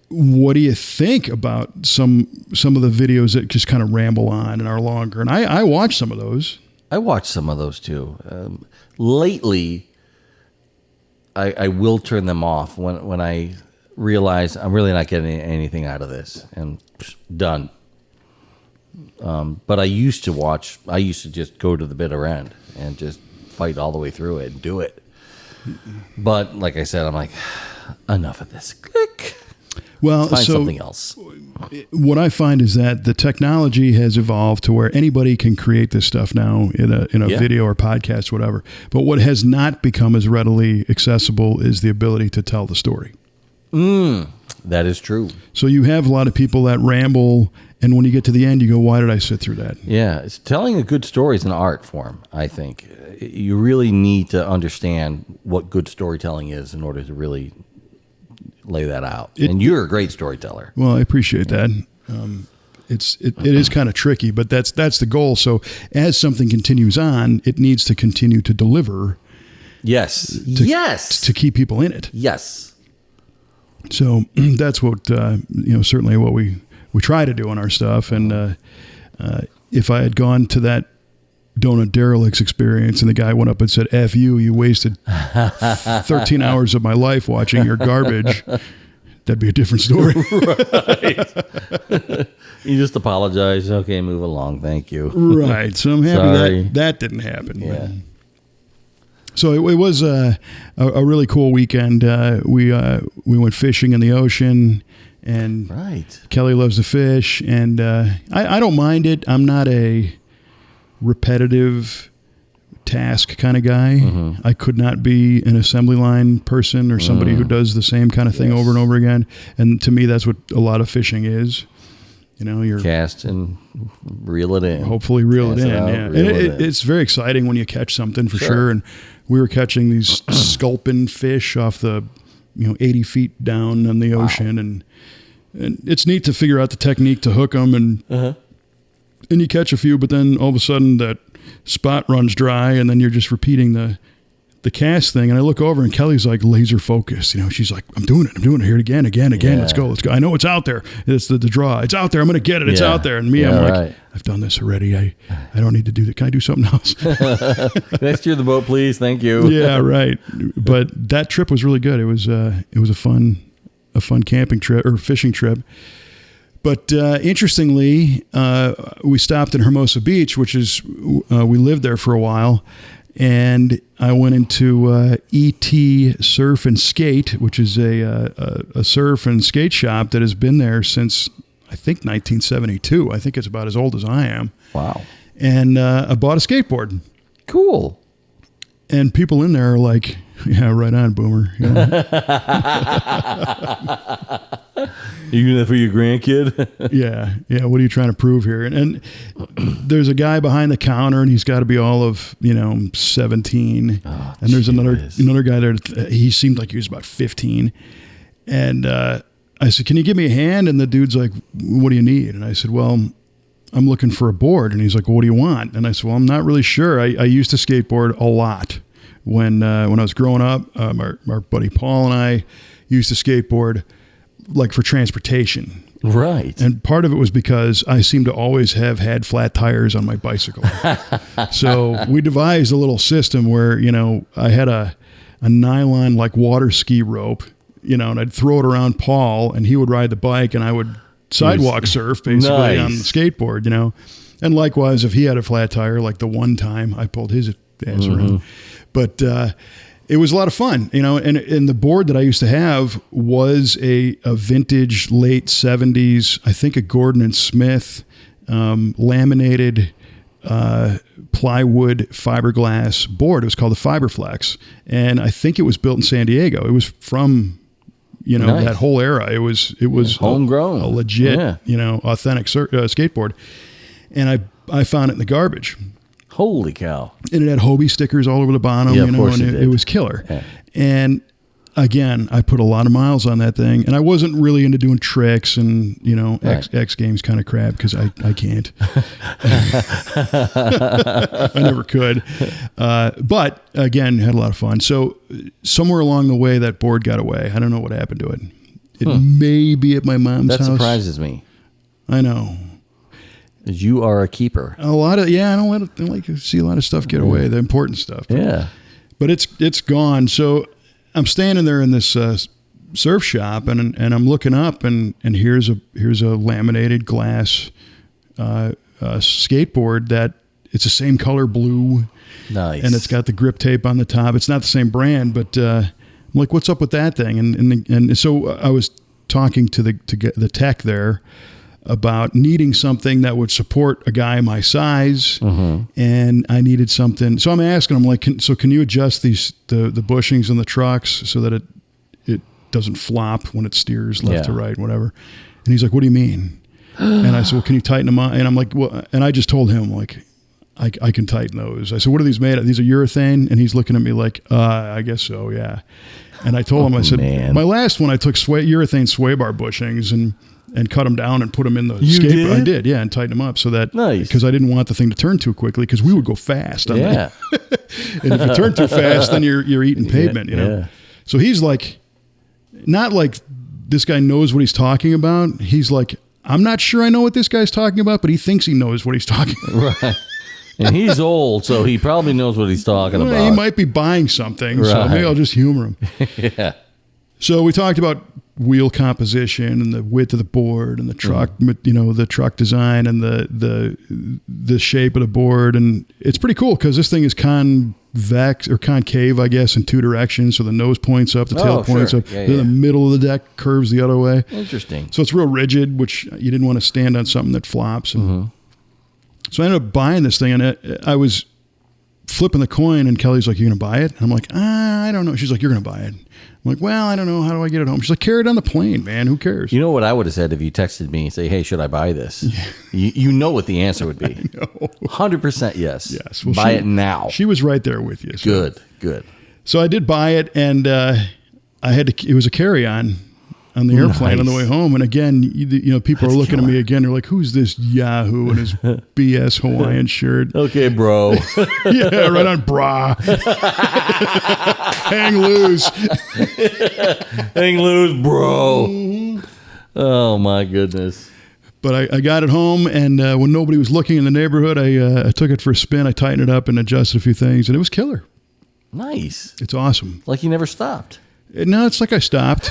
what do you think about some of the videos that just kind of ramble on and are longer? And I watch some of those. I watch some of those too. Lately, I will turn them off when I realize I'm really not getting anything out of this, and done. But I used to just go to the bitter end and just fight all the way through it and do it. But like I said, I'm like, enough of this. Click. Well, find something else. What I find is that the technology has evolved to where anybody can create this stuff now in a video or podcast, whatever. But what has not become as readily accessible is the ability to tell the story. That is true. So you have a lot of people that ramble, and when you get to the end, you go, why did I sit through that? Yeah, telling a good story is an art form, I think. You really need to understand what good storytelling is in order to really lay that out. And you're a great storyteller. Well, I appreciate that. It is kind of tricky, but that's the goal. So as something continues on, it needs to continue to deliver. Yes. To keep people in it. Yes. So that's what certainly what we try to do on our stuff. And if I had gone to that donut Derelicts experience and the guy went up and said, F you wasted 13 hours of my life watching your garbage, that'd be a different story. Right. You just apologize. Okay, move along. Thank you. Right. So I'm happy that didn't happen. Yeah. So it was a really cool weekend. We went fishing in the ocean, and Kelle loves to fish, and I don't mind it. I'm not a repetitive task kind of guy. Mm-hmm. I could not be an assembly line person or somebody who does the same kind of thing over and over again. And to me, that's what a lot of fishing is. You're cast and reel it in. Hopefully reel it in. It's very exciting when you catch something for sure. And we were catching these sculpin fish off the 80 feet down in the ocean, and it's neat to figure out the technique to hook them, and you catch a few, but then all of a sudden that spot runs dry, and then you're just repeating the cast thing. And I look over, and Kelly's like laser focused. She's like, I'm doing it. Here again. Yeah. Let's go. I know it's out there. It's the draw. It's out there. I'm going to get it. It's out there. And me, I'm like, I've done this already. I don't need to do that. Can I do something else? Can I steer the boat, please? Thank you. Yeah, right. But that trip was really good. It was a fun camping trip or fishing trip. But interestingly, we stopped in Hermosa Beach, which is we lived there for a while, And I went into ET Surf and Skate, which is a surf and skate shop that has been there since, I think, 1972. I think it's about as old as I am. Wow. And I bought a skateboard. Cool. And people in there are like, yeah, right on, Boomer. You know? You doing that for your grandkid? Yeah. What are you trying to prove here? And there's a guy behind the counter, and he's got to be all of 17. Oh, and there's another guy there. He seemed like he was about 15. And I said, "Can you give me a hand?" And the dude's like, "What do you need?" And I said, "Well, I'm looking for a board." And he's like, "Well, what do you want?" And I said, "Well, I'm not really sure. I used to skateboard a lot when I was growing up. Our buddy Paul and I used to skateboard like for transportation." Right. And part of it was because I seem to always have had flat tires on my bicycle. So we devised a little system where, I had a nylon like water ski rope, and I'd throw it around Paul and he would ride the bike and I would sidewalk surf basically on the skateboard, And likewise, if he had a flat tire, like the one time I pulled his ass around. But it was a lot of fun, and the board that I used to have was a vintage late 70s, I think a Gordon and Smith laminated plywood fiberglass board. It was called the Fiberflex. And I think it was built in San Diego. It was from that whole era. It was homegrown, a legit, authentic skateboard. And I found it in the garbage. Holy cow. And it had Hobie stickers all over the bottom, of course it was killer. Yeah. And again, I put a lot of miles on that thing, and I wasn't really into doing tricks and, X Games kind of crap, because I can't. I never could. But again, had a lot of fun. So somewhere along the way, that board got away. I don't know what happened to it. It may be at my mom's house. That surprises me. I know. You are a keeper. I don't like to see a lot of stuff get away, the important stuff. Yeah. But it's gone. So I'm standing there in this surf shop, and I'm looking up, and here's a laminated glass skateboard that it's the same color blue. Nice. And it's got the grip tape on the top. It's not the same brand, but I'm like, what's up with that thing? And so I was talking to the tech there about needing something that would support a guy my size, and I needed something. So I'm asking him, like, can you adjust the bushings in the trucks so that it doesn't flop when it steers left to right, whatever? And he's like, "What do you mean?" And I said, "Well, can you tighten them up?" And I'm like, "Well," and I just told him, like, I can tighten those. I said, "What are these made of?" "These are urethane." And he's looking at me like, I guess so, yeah. And I told him, I said, "My last one, I took urethane sway bar bushings and cut them down and put them in the skateboard." I did, yeah, and tighten them up so that, because I didn't want the thing to turn too quickly, because we would go fast on that. And if you turn too fast, then you're eating pavement, Yeah. So he's like, not like this guy knows what he's talking about. He's like, I'm not sure I know what this guy's talking about, but he thinks he knows what he's talking about. Right. And he's old, so he probably knows what he's talking about. He might be buying something, so maybe I'll just humor him. Yeah. So we talked about wheel composition and the width of the board and the truck, the truck design and the shape of the board. And it's pretty cool because this thing is convex or concave, I guess, in two directions. So the nose points up, the tail points up. Then the middle of the deck curves the other way. Interesting. So it's real rigid, which you didn't want to stand on something that flops. And so I ended up buying this thing, and I was flipping the coin, and Kelly's like, "You going to buy it?" And I'm like, I don't know. She's like, "You're going to buy it." I'm like, "Well, I don't know. How do I get it home?" She's like, "Carry it on the plane, man. Who cares?" You know what I would have said if you texted me and say, "Hey, should I buy this?" You know what the answer would be. 100% yes. Yes. Well, buy it now. She was right there with you. So. Good. So I did buy it, and I had to. It was a carry-on on the airplane on the way home. And again, people are looking at me again. They're like, "Who's this Yahoo in his BS Hawaiian shirt?" Okay, bro. Yeah, right on bra. Hang loose. Hang loose, bro. Oh, my goodness. But I got it home, and when nobody was looking in the neighborhood, I took it for a spin. I tightened it up and adjusted a few things, and it was killer. Nice. It's awesome. Like you never stopped. No, it's like I stopped.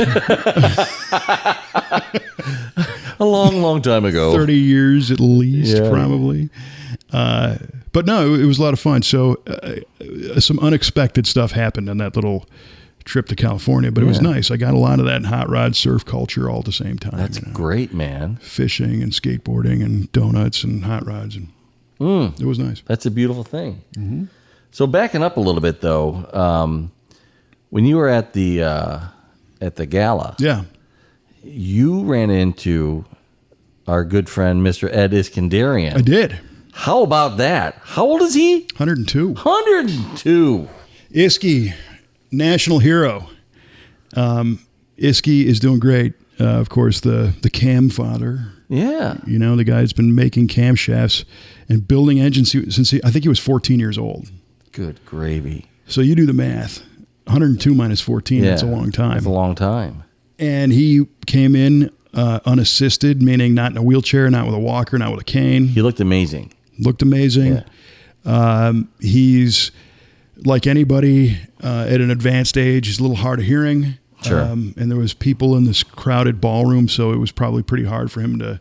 A long time ago. 30 years at least, probably. But no, it was a lot of fun. So some unexpected stuff happened on that little trip to California, but it was nice. I got a lot of that hot rod surf culture all at the same time. That's great, man. Fishing and skateboarding and donuts and hot rods. And it was nice. That's a beautiful thing. Mm-hmm. So backing up a little bit, though, when you were at the Gala, you ran into our good friend, Mr. Ed Iskenderian. I did. How about that? How old is he? 102. 102. Iski, national hero. Iski is doing great. Of course, the cam father. Yeah. You know, the guy that's been making camshafts and building engines since I think he was 14 years old. Good gravy. So you do the math. 102 minus 14, that's a long time. That's a long time. And he came in unassisted, meaning not in a wheelchair, not with a walker, not with a cane. He looked amazing. Looked amazing. Yeah. He's like anybody at an advanced age. He's a little hard of hearing. Sure. And there was people in this crowded ballroom, so it was probably pretty hard for him to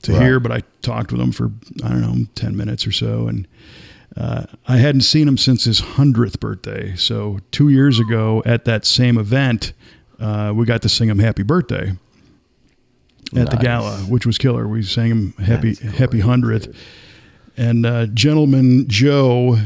hear. But I talked with him for, 10 minutes or so. And I hadn't seen him since his 100th birthday. So 2 years ago at that same event, we got to sing him happy birthday at the Gala, which was killer. We sang him happy 100th. And Gentleman Joe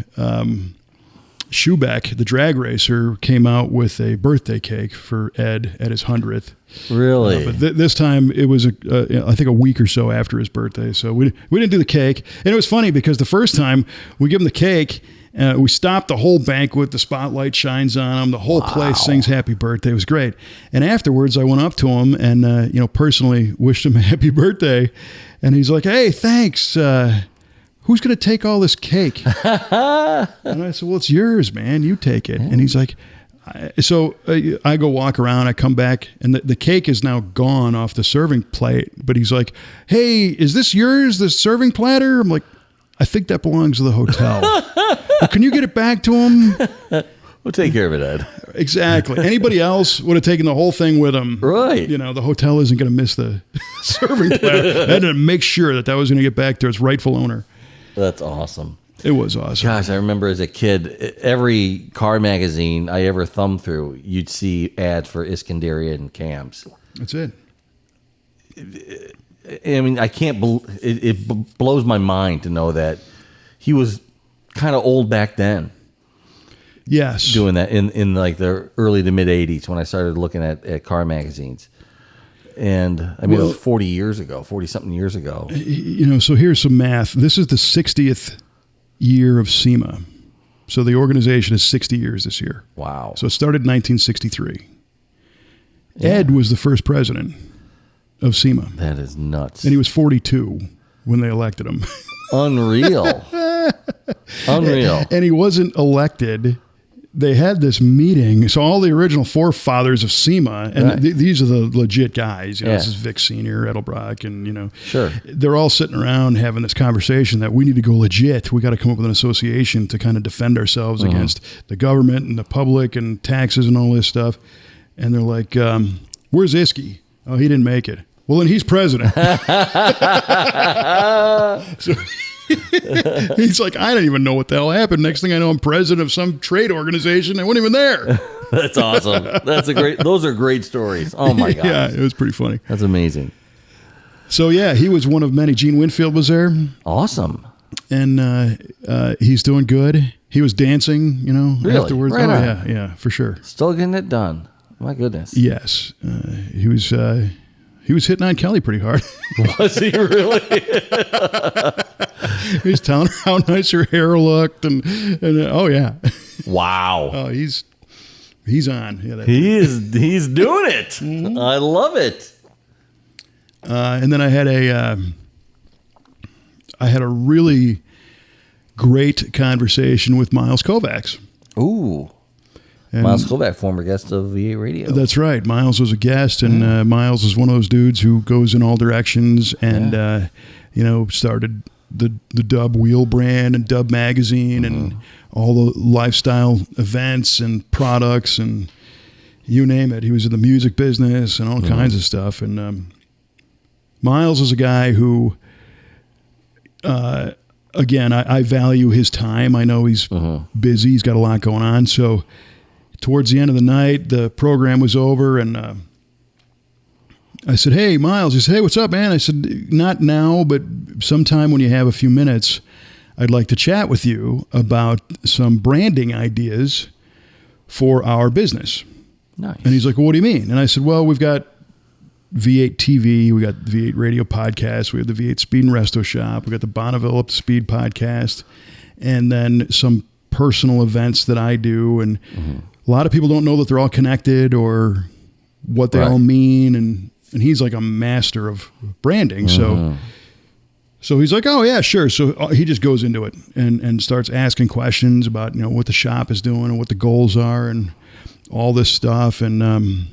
Schubeck, the drag racer, came out with a birthday cake for Ed at his 100th. Really? But this time it was, I think, a week or so after his birthday. So we didn't do the cake. And it was funny because the first time we give him the cake, we stopped the whole banquet. The spotlight shines on him. The whole place sings happy birthday. It was great. And afterwards I went up to him and, personally wished him a happy birthday. And he's like, hey, thanks. Who's going to take all this cake? And I said, well, it's yours, man. You take it. And he's like, so I go walk around. I come back, and the cake is now gone off the serving plate. But he's like, hey, is this yours, the serving platter? I'm like, I think that belongs to the hotel. Well, can you get it back to him? We'll take care of it, Ed. Exactly. Anybody else would have taken the whole thing with them. Right. The hotel isn't going to miss the serving platter. I had to make sure that was going to get back to its rightful owner. That's awesome. It was awesome. Gosh, I remember as a kid, every car magazine I ever thumbed through, you'd see ads for Iskenderian cams. That's it. I mean, I can't it blows my mind to know that he was kind of old back then. Yes. Doing that in like the early to mid 80s when I started looking at car magazines. And I mean, it was 40-something years ago. So here's some math. This is the 60th year of SEMA. So the organization is 60 years this year. Wow. So it started in 1963. Yeah. Ed was the first president of SEMA. That is nuts. And he was 42 when they elected him. Unreal. Unreal. And he wasn't elected. They had this meeting. So all the original forefathers of SEMA, and these are the legit guys. This is Vic Sr., Edelbrock, and, Sure. They're all sitting around having this conversation that we need to go legit. We got to come up with an association to kind of defend ourselves against the government and the public and taxes and all this stuff. And they're like, where's Iski? Oh, he didn't make it. Well, then he's president. So he's like, I don't even know what the hell happened. Next thing I know, I'm president of some trade organization. I wasn't even there. That's awesome. Those are great stories. Oh my God. Yeah, it was pretty funny. That's amazing. So yeah, he was one of many. Gene Winfield was there. Awesome. And he's doing good. He was dancing, really? Afterwards. Right on. Yeah, for sure. Still getting it done. My goodness. Yes. He was hitting on Kelle pretty hard. Was he really? He was telling her how nice her hair looked, and oh yeah. Wow. Oh, he's on. Yeah, he's doing it. Mm-hmm. I love it. And then I had a really great conversation with Miles Kovacs. Ooh. And Miles Kovac, former guest of V8 Radio. That's right. Miles was a guest, and Miles is one of those dudes who goes in all directions and, started the Dub Wheel brand and Dub Magazine and all the lifestyle events and products and you name it. He was in the music business and all kinds of stuff. And Miles is a guy who again, I value his time. I know he's busy. He's got a lot going on. So towards the end of the night, the program was over, and I said, "Hey, Miles." He said, "Hey, what's up, man?" I said, "Not now, but sometime when you have a few minutes, I'd like to chat with you about some branding ideas for our business." Nice. And he's like, "Well, what do you mean?" And I said, "Well, we've got V8 TV, we got V8 radio podcast, we have the V8 Speed and Resto shop, we got the Bonneville Up to Speed podcast, and then some personal events that I do. And a lot of people don't know that they're all connected or what they all mean. And he's like a master of branding. So he's like, "Oh yeah, sure." So he just goes into it and starts asking questions about, what the shop is doing and what the goals are and all this stuff. And,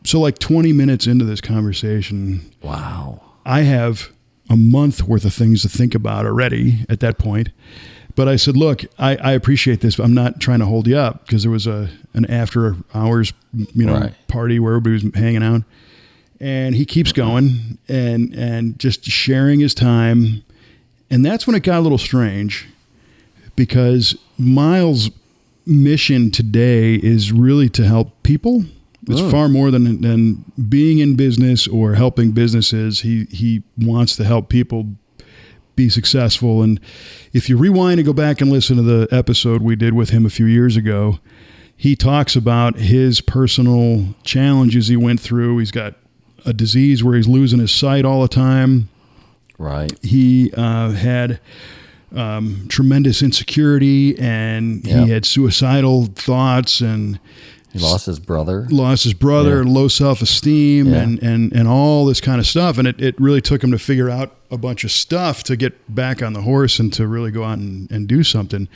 so like 20 minutes into this conversation, wow, I have a month worth of things to think about already at that point. But I said, "Look, I appreciate this, but I'm not trying to hold you up," because there was an after hours, party where everybody was hanging out. And he keeps going and just sharing his time. And that's when it got a little strange, because Miles' mission today is really to help people. It's far more than being in business or helping businesses. He wants to help people be successful. And if you rewind and go back and listen to the episode we did with him a few years ago, he talks about his personal challenges he went through. He's got a disease where he's losing his sight all the time. Right. He had tremendous insecurity, and he had suicidal thoughts, and he lost his brother, low self-esteem, and all this kind of stuff. And it really took him to figure out a bunch of stuff to get back on the horse and to really go out and do something.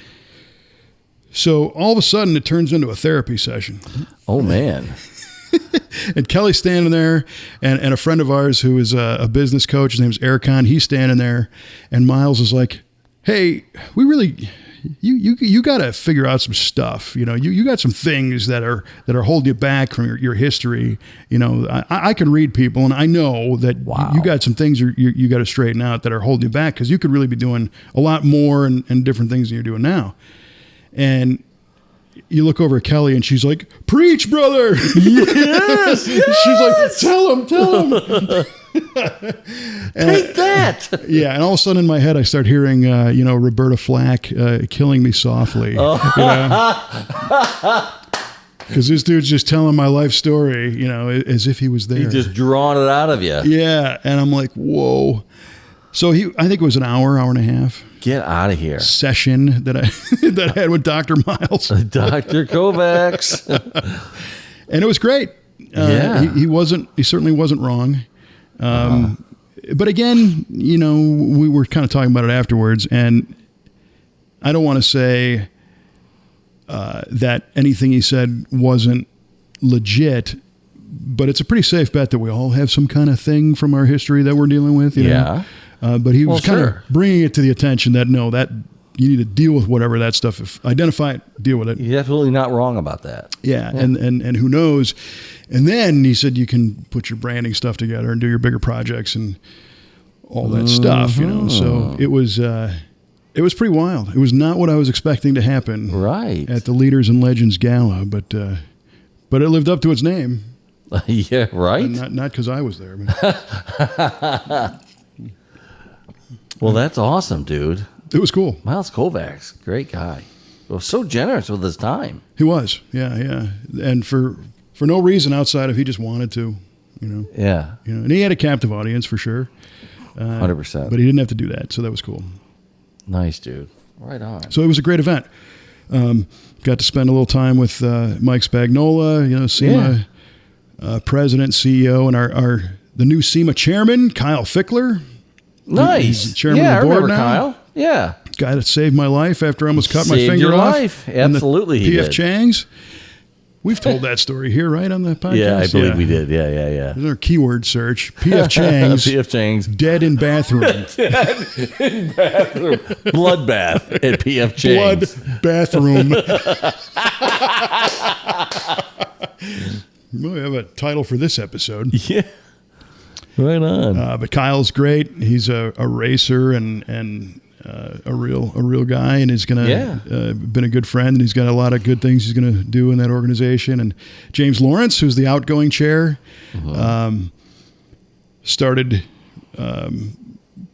So all of a sudden it turns into a therapy session. Oh man. And Kelle's standing there, and a friend of ours who is a business coach, his name's Ericon, he's standing there, and Miles is like, "Hey, we really... You got to figure out some stuff. You got some things that are holding you back from your history. I can read people, and I know that you got some things you got to straighten out that are holding you back, because you could really be doing a lot more and different things than you're doing now." And you look over at Kelle, and she's like, "Preach, brother!" Yes. She's like, "Tell him." Take that. Yeah, and all of a sudden in my head I start hearing, Roberta Flack, "Killing Me Softly." Because this dude's just telling my life story, as if he was there. He's just drawing it out of you. Yeah, and I'm like, whoa. So I think it was an hour and a half. Get out of here. Session that I had with Dr. Miles. Dr. Kovacs. And it was great. He certainly wasn't wrong. But again, we were kind of talking about it afterwards, and I don't want to say that anything he said wasn't legit, but it's a pretty safe bet that we all have some kind of thing from our history that we're dealing with. You know? But he was kind of bringing it to the attention that you need to deal with whatever that stuff is. Identify it, deal with it. You're absolutely not wrong about that. Yeah. And who knows? And then he said you can put your branding stuff together and do your bigger projects and all that stuff, So it was pretty wild. It was not what I was expecting to happen at the Leaders and Legends Gala, but it lived up to its name. Yeah, right? Not because I was there. But. Well, that's awesome, dude. It was cool. Miles Kovacs, great guy. Well, so generous with his time. He was, yeah. And for no reason outside of he just wanted to, Yeah. And he had a captive audience for sure. 100%. But he didn't have to do that, so that was cool. Nice, dude. Right on. So it was a great event. Got to spend a little time with Mike Spagnola, SEMA president, CEO, and the new SEMA chairman, Kyle Fickler. Nice. He's the chairman of the board I remember now. Kyle. Yeah. Guy that saved my life after I almost cut my Saved finger your off. life. Absolutely, he PF did. Chang's. We've told that story here, right, on the podcast? Yeah, I believe we did. Yeah. There's our keyword search. PF Chang's. PF Chang's. Dead in bathroom. Bloodbath at PF Chang's. Blood bathroom. We have a title for this episode. Yeah. Right on. But Kyle's great. He's a racer and a real guy, and he's gonna been a good friend, and he's got a lot of good things he's gonna do in that organization. And James Lawrence, who's the outgoing chair, started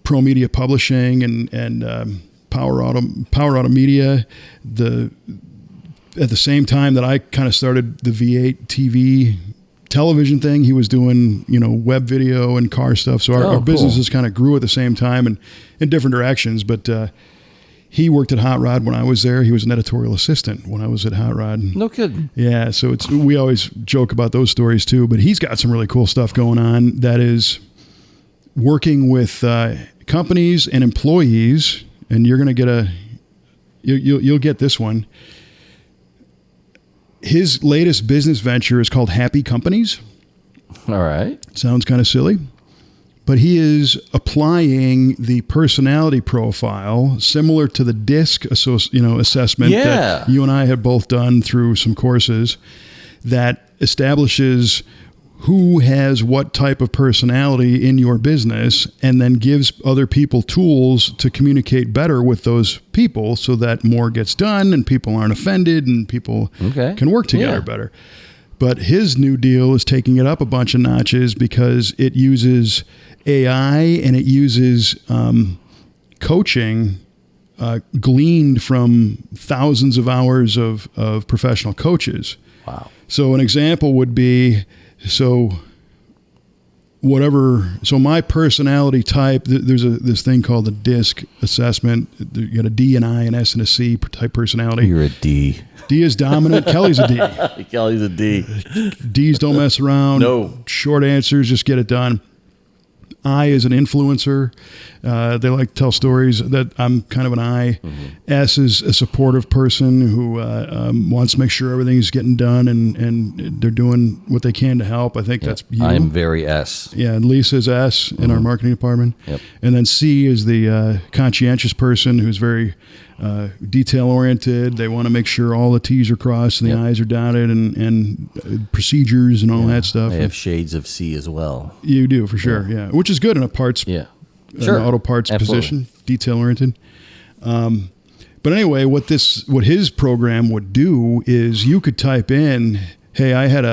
Pro Media Publishing and Power Auto Media. At the same time that I kind of started the V8 TV television thing, he was doing, web video and car stuff. So our businesses kind of grew at the same time and in different directions. But he worked at Hot Rod when I was there. He was an editorial assistant when I was at Hot Rod. No kidding. Yeah. So we always joke about those stories too, but he's got some really cool stuff going on that is working with companies and employees. And you're going to get you'll get this one. His latest business venture is called Happy Companies. All right. Sounds kind of silly, but he is applying the personality profile similar to the DISC assessment that you and I have both done through some courses that establishes who has what type of personality in your business, and then gives other people tools to communicate better with those people so that more gets done and people aren't offended and people can work together better. But his new deal is taking it up a bunch of notches because it uses AI and it uses coaching gleaned from thousands of hours of professional coaches. Wow. So an example would be, so my personality type, there's this thing called the DISC assessment. You got a D, an I, an S, and a C type personality. You're a D. D is dominant. Kelly's a D. Kelly's a D. D's don't mess around. No. Short answers, just get it done. I is an influencer. They like to tell stories. That I'm kind of an I. Mm-hmm. S is a supportive person who wants to make sure everything's getting done and they're doing what they can to help. I think that's you. I'm very S. Yeah, and Lisa's S in our marketing department. Yep. And then C is the conscientious person who's very detail-oriented. They want to make sure all the T's are crossed and the I's are dotted and procedures and all that stuff. I have shades of C as well. You do, for sure, yeah. Which is good in a parts, an auto parts position, detail-oriented. But anyway, what his program would do is you could type in, hey, I have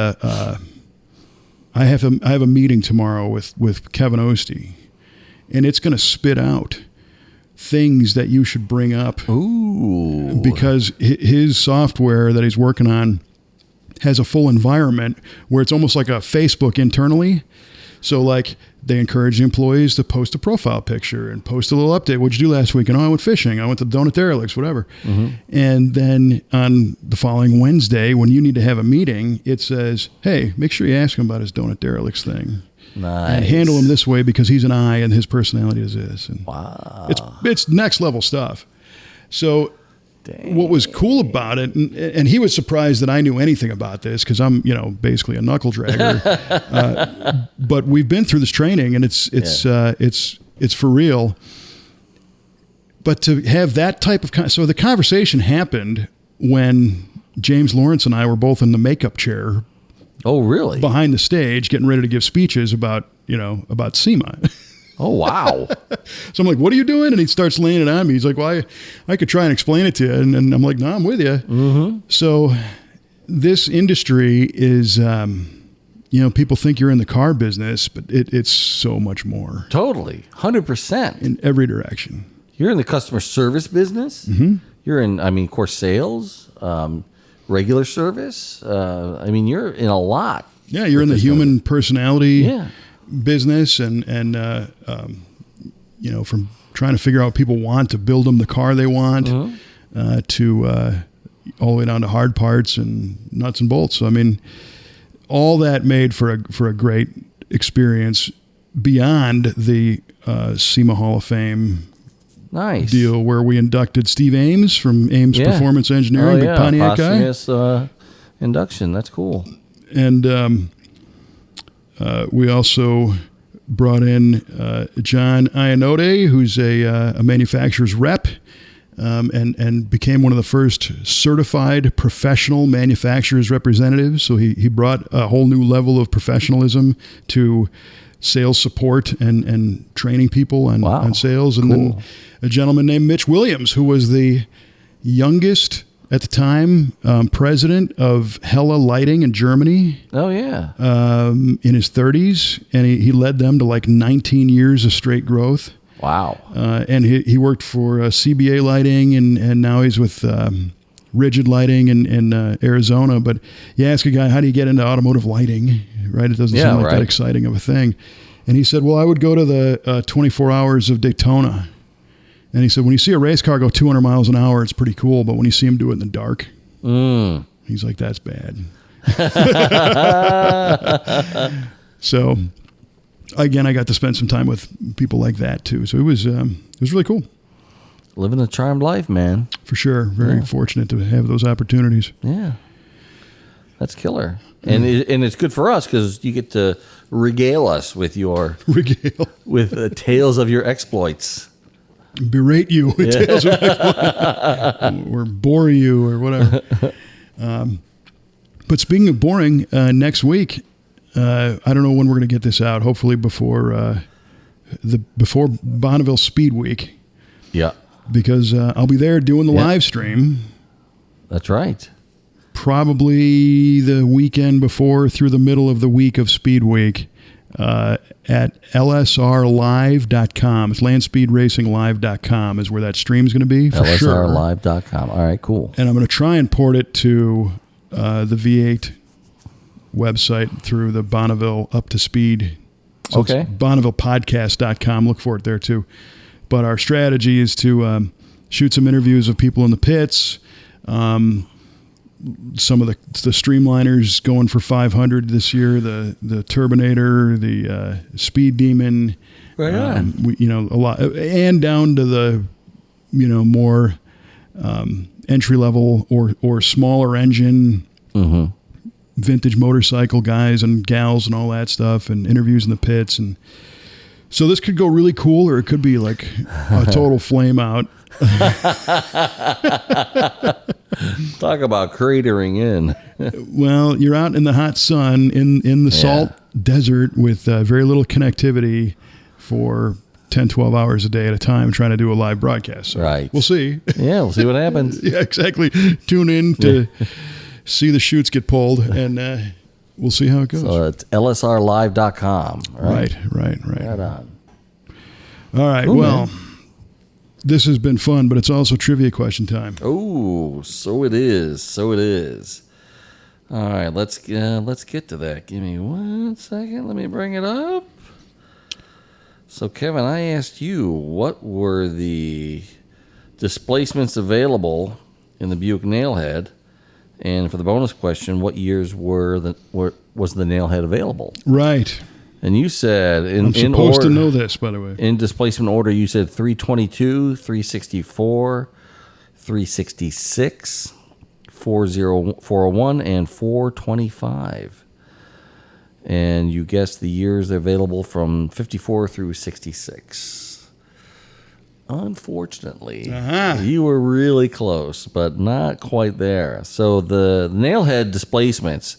a meeting tomorrow with Kevin Oeste, and it's going to spit out things that you should bring up. Ooh. Because his software that he's working on has a full environment where it's almost like a Facebook internally. So like they encourage the employees to post a profile picture and post a little update. What'd you do last week? And I went fishing. I went to the Derelicts, whatever. Mm-hmm. And then on the following Wednesday, when you need to have a meeting, it says, hey, make sure you ask him about his Derelicts thing. Nice. And handle him this way because he's an I and his personality is this. And wow. It's next level stuff. So Dang. What was cool about it, and he was surprised that I knew anything about this because I'm, basically a knuckle dragger. But we've been through this training and it's for real. But to have that type of, so the conversation happened when James Lawrence and I were both in the makeup chair. Oh, really? Behind the stage, getting ready to give speeches about SEMA. Oh, wow. So I'm like, what are you doing? And he starts laying it on me. He's like, well, I could try and explain it to you. And I'm like, no, I'm with you. Mm-hmm. So this industry is, people think you're in the car business, but it's so much more. Totally. 100%. In every direction. You're in the customer service business. Mm-hmm. You're in, of course, sales, regular service. You're in a lot. Yeah, you're in the human personality business and from trying to figure out what people want to build them the car they want to all the way down to hard parts and nuts and bolts. So, all that made for a great experience beyond the SEMA Hall of Fame deal where we inducted Steve Ames from Ames Performance Engineering, big Pontiac guy. Induction. That's cool. And we also brought in John Iannode, who's a manufacturer's rep, and became one of the first certified professional manufacturer's representatives. So he brought a whole new level of professionalism to sales support and training people on sales. And then a gentleman named Mitch Williams, who was the youngest at the time president of Helle Lighting in Germany. Oh, yeah. In his 30s. And he led them to like 19 years of straight growth. Wow. And he worked for CBA Lighting, and now he's with Rigid Lighting in Arizona. But you ask a guy, how do you get into automotive lighting, right? It doesn't seem like that exciting of a thing. And he said, well, I would go to the 24 Hours of Daytona. And he said, when you see a race car go 200 miles an hour, it's pretty cool. But when you see him do it in the dark, he's like, that's bad. So, again, I got to spend some time with people like that, too. So it was really cool. Living a charmed life, man. For sure. Very fortunate to have those opportunities. Yeah. That's killer. And it's good for us because you get to regale us with with tales of your exploits. Berate you with tales of exploits. Or bore you or whatever. But speaking of boring, next week, I don't know when we're going to get this out. Hopefully before Bonneville Speed Week. Yeah. Because I'll be there doing the live stream. That's right. Probably the weekend before through the middle of the week of Speed Week at lsrlive.com. It's landspeedracinglive.com is where that stream's going to be. For lsrlive.com. All right, cool. And I'm going to try and port it to the V8 website through the Bonneville Up to Speed. So it's BonnevillePodcast.com. Look for it there too. But our strategy is to shoot some interviews of people in the pits. Some of the streamliners going for 500 this year, the Turbinator, the Speed Demon, right on. A lot, and down to the more entry level or smaller engine, vintage motorcycle guys and gals and all that stuff, and interviews in the pits. And so this could go really cool, or it could be like a total flame out. Talk about cratering in. Well, you're out in the hot sun in the salt desert with very little connectivity for 10, 12 hours a day at a time trying to do a live broadcast. So right. We'll see. Yeah, we'll see what happens. Yeah, exactly. Tune in to see the chutes get pulled, and we'll see how it goes. So it's lsrlive.com. Right. Right on. All right. Cool, well, man. This has been fun, but it's also trivia question time. Oh, so it is. All right, let's get to that. Give me 1 second. Let me bring it up. So, Kevin, I asked you what were the displacements available in the Buick Nailhead, and for the bonus question, what years was the Nailhead available? Right. And you said I'm supposed to know this, by the way. In displacement order, you said 322, 364, 366, 401, and 425. And you guessed the years available from 54 through 66. Unfortunately, you were really close, but not quite there. So the Nailhead displacements,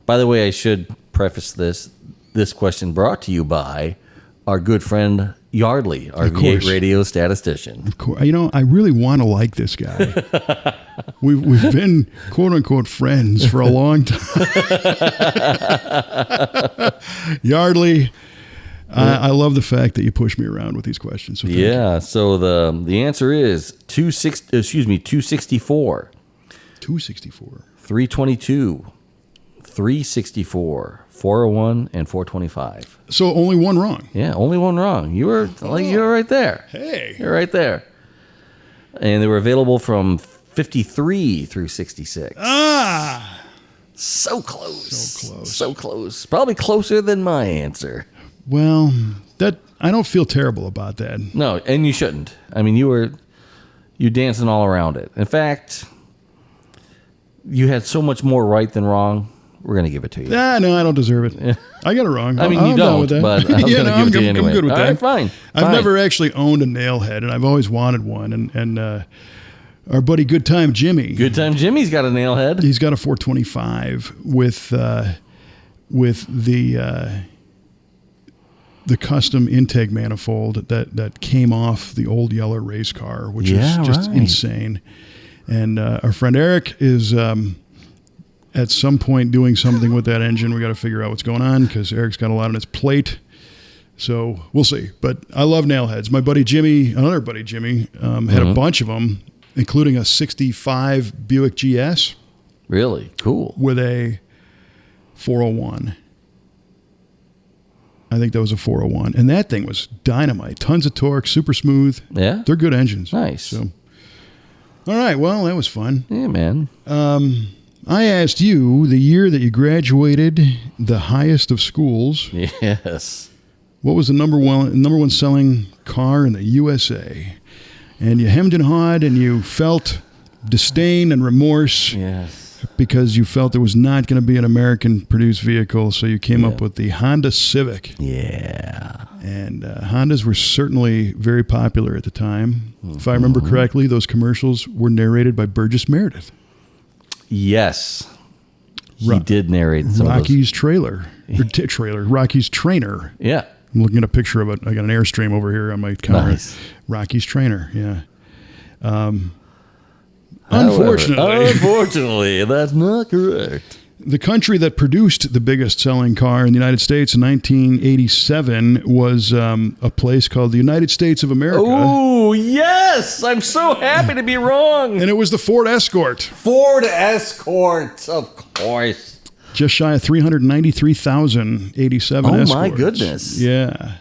by the way, I should preface this question brought to you by our good friend Yardley, our V8 radio statistician. Of course. I really want to like this guy. We've been, quote unquote, friends for a long time. Yardley, I love the fact that you push me around with these questions. So so the answer is 264. 264. 322. 364. 401 and 425. So only one wrong. Yeah, only one wrong. You were right there. Hey, you're right there. And they were available from 53 through 66. So close. So close. Probably closer than my answer. Well, I don't feel terrible about that. No, and you shouldn't. I mean, you dancing all around it. In fact, you had so much more right than wrong. We're going to give it to you. No, I don't deserve it. I got it wrong. I mean, you don't, but I was going to give it to you anyway. I'm good with that. All right, fine. I've never actually owned a Nailhead, and I've always wanted one. And our buddy Good Time Jimmy. Good Time Jimmy's got a Nailhead. He's got a 425 with the the custom intake manifold that came off the old yellow race car, which is just insane. And our friend Eric is at some point doing something with that engine. We got to figure out what's going on because Eric's got a lot on his plate. So we'll see. But I love nail heads. My buddy Jimmy, another buddy Jimmy, had a bunch of them, including a 65 Buick GS. Really? Cool. With a 401. I think that was a 401. And that thing was dynamite. Tons of torque, super smooth. Yeah? They're good engines. Nice. So, all right. Well, that was fun. Yeah, man. I asked you the year that you graduated the highest of schools. Yes. What was the number one selling car in the USA? And you hemmed and hawed and you felt disdain and remorse. Yes. Because you felt there was not going to be an American-produced vehicle, so you came up with the Honda Civic. Yeah. And Hondas were certainly very popular at the time. If I remember correctly, those commercials were narrated by Burgess Meredith. Yes. He did narrate some Rocky's of those. Rocky's Trainer. Yeah. I'm looking at a picture of it. I got an Airstream over here on my counter. Nice. Rocky's Trainer, yeah. Unfortunately, that's not correct. The country that produced the biggest selling car in the United States in 1987 was a place called the United States of America. Oh, yes! I'm so happy to be wrong. And it was the Ford Escort. Ford Escort, of course. Just shy of 393,087 Escorts. Oh, my goodness. Yeah.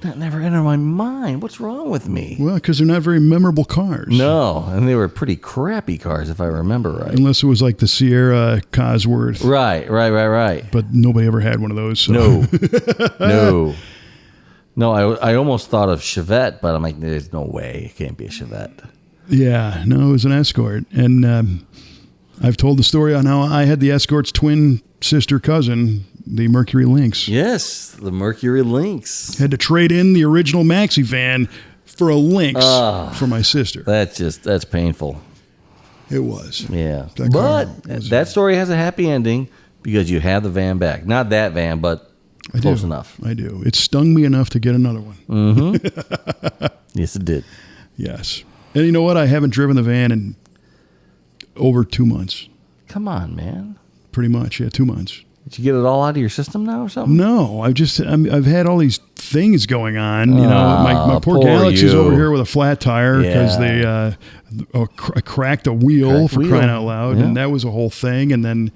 That never entered my mind. What's wrong with me? Well, because they're not very memorable cars. No, and they were pretty crappy cars, if I remember right. Unless it was like the Sierra Cosworth. Right. But nobody ever had one of those. So. No. No, I almost thought of Chevette, but I'm like, there's no way. It can't be a Chevette. Yeah, no, it was an Escort. And I've told the story on how I had the Escort's twin sister cousin, the Mercury Lynx. Yes, the Mercury Lynx. Had to trade in the original maxi van for a Lynx for my sister. That's painful. It was. Yeah. But that story has a happy ending because you have the van back. Not that van, but close enough. I do. It stung me enough to get another one. Mm-hmm. Yes, it did. Yes. And you know what? I haven't driven the van in over 2 months. Come on, man. Pretty much, yeah, 2 months. Did you get it all out of your system now or something? No, I've had all these things going on. You know, my poor Galaxy's over here with a flat tire because they cracked a wheel for crying out loud, and that was a whole thing. And then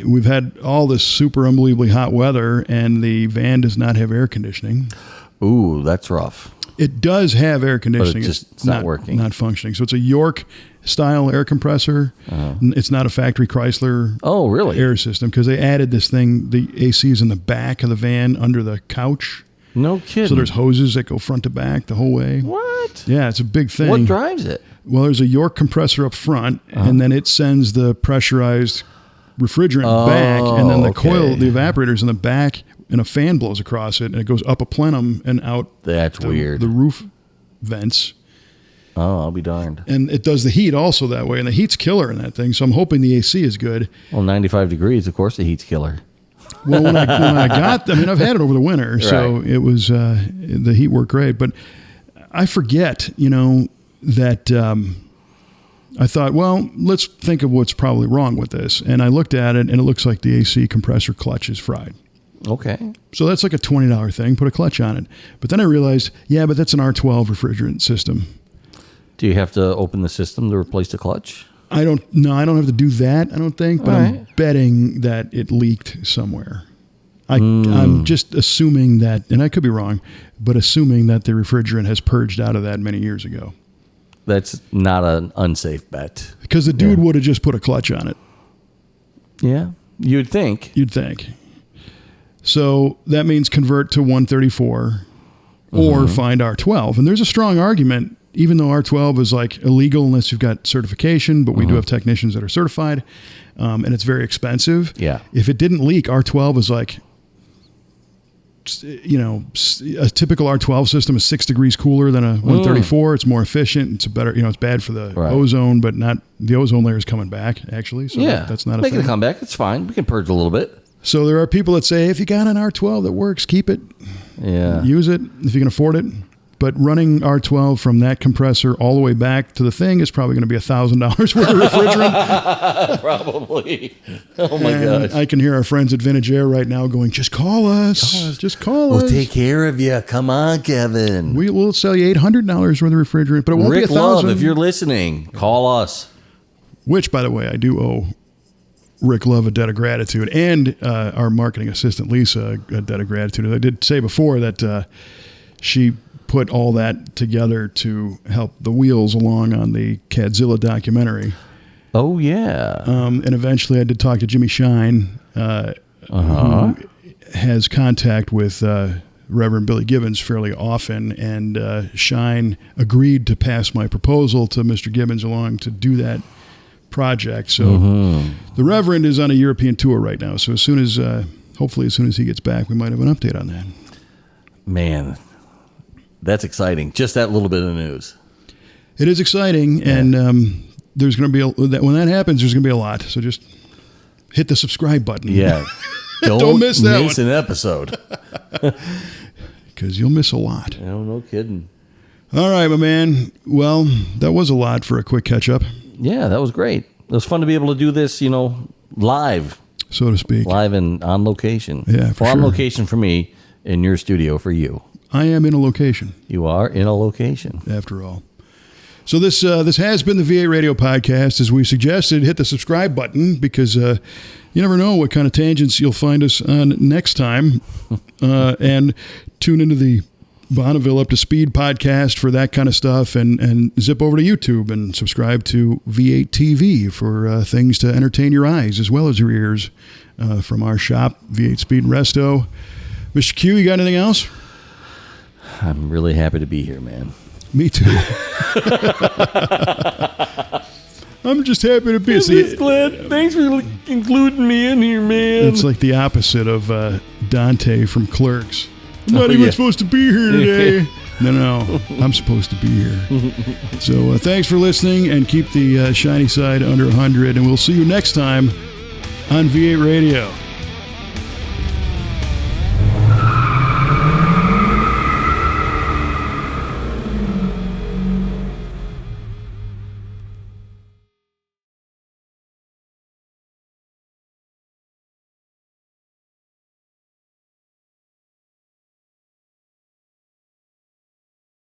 we've had all this super unbelievably hot weather, and the van does not have air conditioning. Ooh, that's rough. It does have air conditioning. But it's not working. Not functioning. So it's a York style air compressor. It's not a factory Chrysler air system because they added this thing. The AC is in the back of the van under the couch. No kidding. So there's hoses that go front to back the whole way. What? Yeah, it's a big thing. What drives it? Well, there's a York compressor up front, and then it sends the pressurized refrigerant back, and then the coil, the evaporator's in the back, and a fan blows across it, and it goes up a plenum and out. That's weird. The roof vents. Oh, I'll be darned. And it does the heat also that way, and the heat's killer in that thing, so I'm hoping the AC is good. Well, 95 degrees, of course the heat's killer. Well, when I got, I've had it over the winter, so it was, the heat worked great, but I forget, that I thought, well, let's think of what's probably wrong with this, and I looked at it, and it looks like the AC compressor clutch is fried. Okay. So that's like a $20 thing, put a clutch on it. But then I realized, but that's an R12 refrigerant system. Do you have to open the system to replace the clutch? I don't have to do that, I don't think, but I'm betting that it leaked somewhere. I'm just assuming that, and I could be wrong, but assuming that the refrigerant has purged out of that many years ago. That's not an unsafe bet. Because the dude would have just put a clutch on it. Yeah, you'd think. So that means convert to 134 or find R12. And there's a strong argument, even though R12 is like illegal unless you've got certification, but we do have technicians that are certified, and it's very expensive. Yeah. If it didn't leak, R12 is like, a typical R12 system is 6 degrees cooler than a 134. It's more efficient. It's better, it's bad for the ozone, but not the ozone layer is coming back actually. So that's not making a comeback. It's fine. We can purge a little bit. So there are people that say, if you got an R12 that works, keep it. Yeah. Use it if you can afford it. But running R12 from that compressor all the way back to the thing is probably going to be $1,000 worth of refrigerant. Probably. Oh, my And gosh. I can hear our friends at Vintage Air right now going, just call us. Just call us. We'll take care of you. Come on, Kevin. We'll sell you $800 worth of refrigerant, but it won't Rick be Love, $1,000. if you're listening, call us. Which, by the way, I do owe Rick Love a debt of gratitude, and our marketing assistant, Lisa, a debt of gratitude. I did say before that she put all that together to help the wheels along on the Cadzilla documentary. Oh, yeah. And eventually I did talk to Jimmy Shine, who has contact with Reverend Billy Gibbons fairly often, and Shine agreed to pass my proposal to Mr. Gibbons along to do that project. So the Reverend is on a European tour right now. So as soon as, hopefully as soon as he gets back, we might have an update on that. Man, that's exciting. Just that little bit of news. It is exciting, and there's going to be when that happens, there's going to be a lot. So just hit the subscribe button. Yeah. Don't miss that one. an episode. Because you'll miss a lot. No kidding. All right, my man. Well, that was a lot for a quick catch-up. Yeah, that was great. It was fun to be able to do this, live. So to speak. Live and on location. Yeah, for On sure. location for me, in your studio for you. I am in a location, You are in a location. after all. So this has been the V8 Radio Podcast. As we suggested, hit the subscribe button because you never know what kind of tangents you'll find us on next time. And tune into the Bonneville Up to Speed podcast for that kind of stuff, and zip over to YouTube and subscribe to V8 TV for things to entertain your eyes as well as your ears from our shop, V8 Speed and Resto. Mr. Q, you got anything else? I'm really happy to be here, man. Me too. I'm just happy to be here. glad. Thanks for including me in here, man. It's like the opposite of Dante from Clerks. I'm not even supposed to be here today. No, I'm supposed to be here. So thanks for listening, and keep the shiny side under 100, and we'll see you next time on V8 Radio.